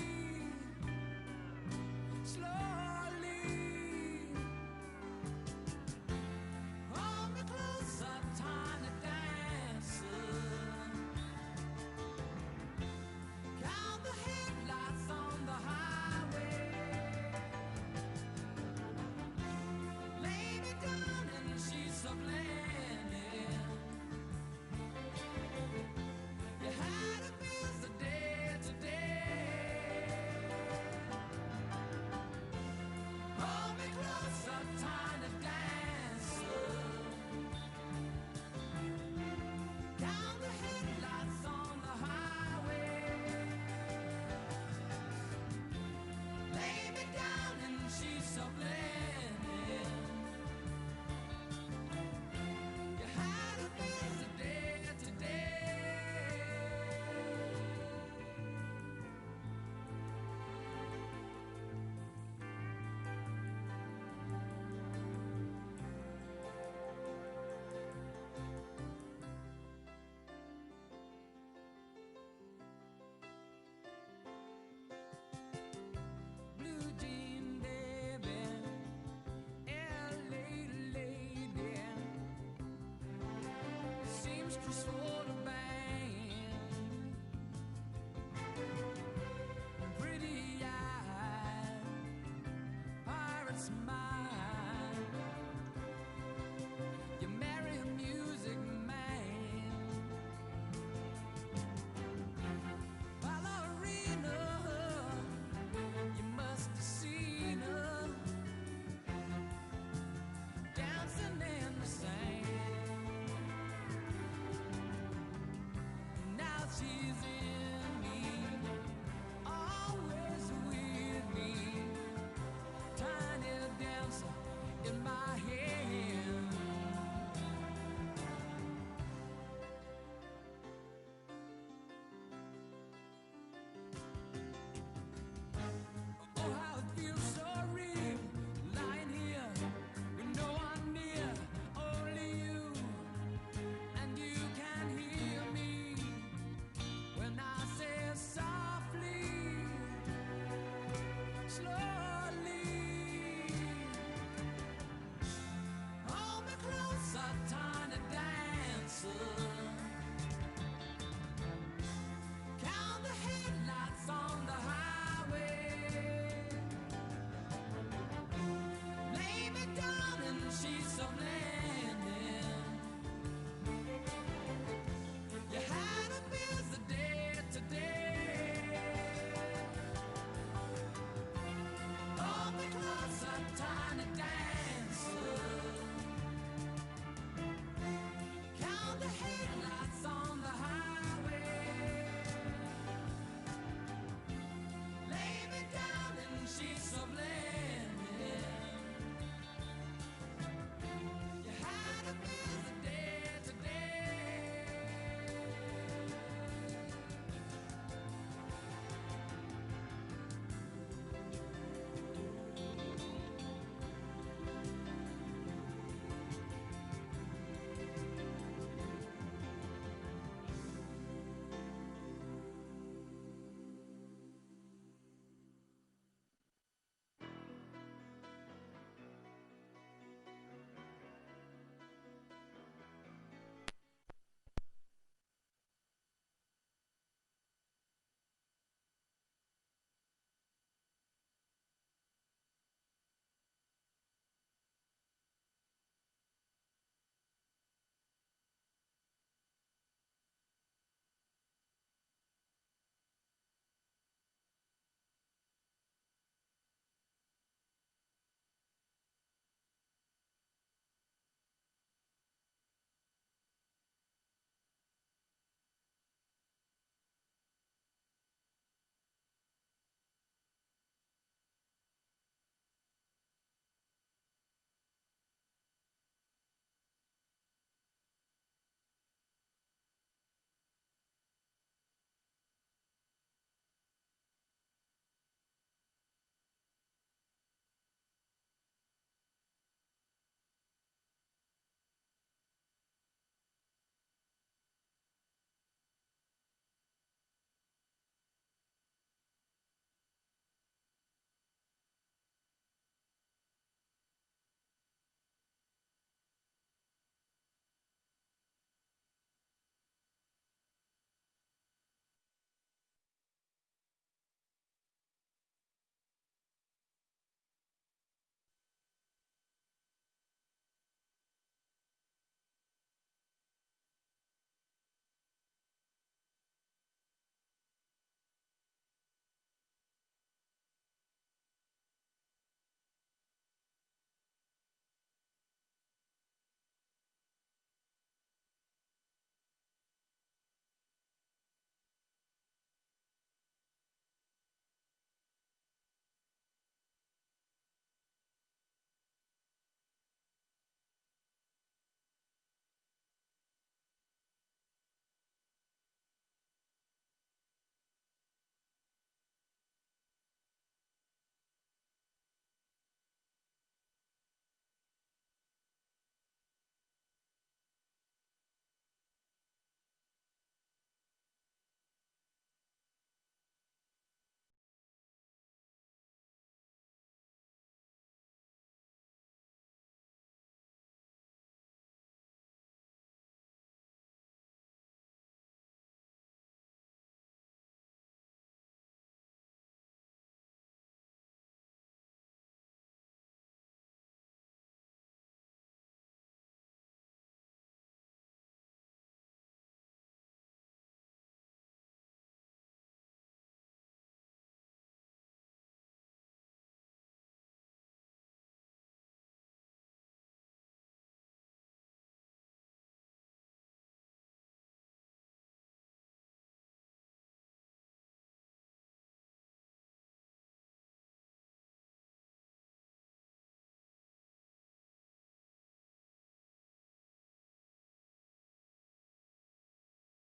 slowly. Hold me closer, tiny dancer. Count the headlights on the highway. Lay me down in sheets of linen. You had a busy day today. Hold me closer, tiny dancer. Count the headlights on the highway. Lay me down in sheets of linen. You had a busy day today. Blue jean baby, LA lady, seamstress for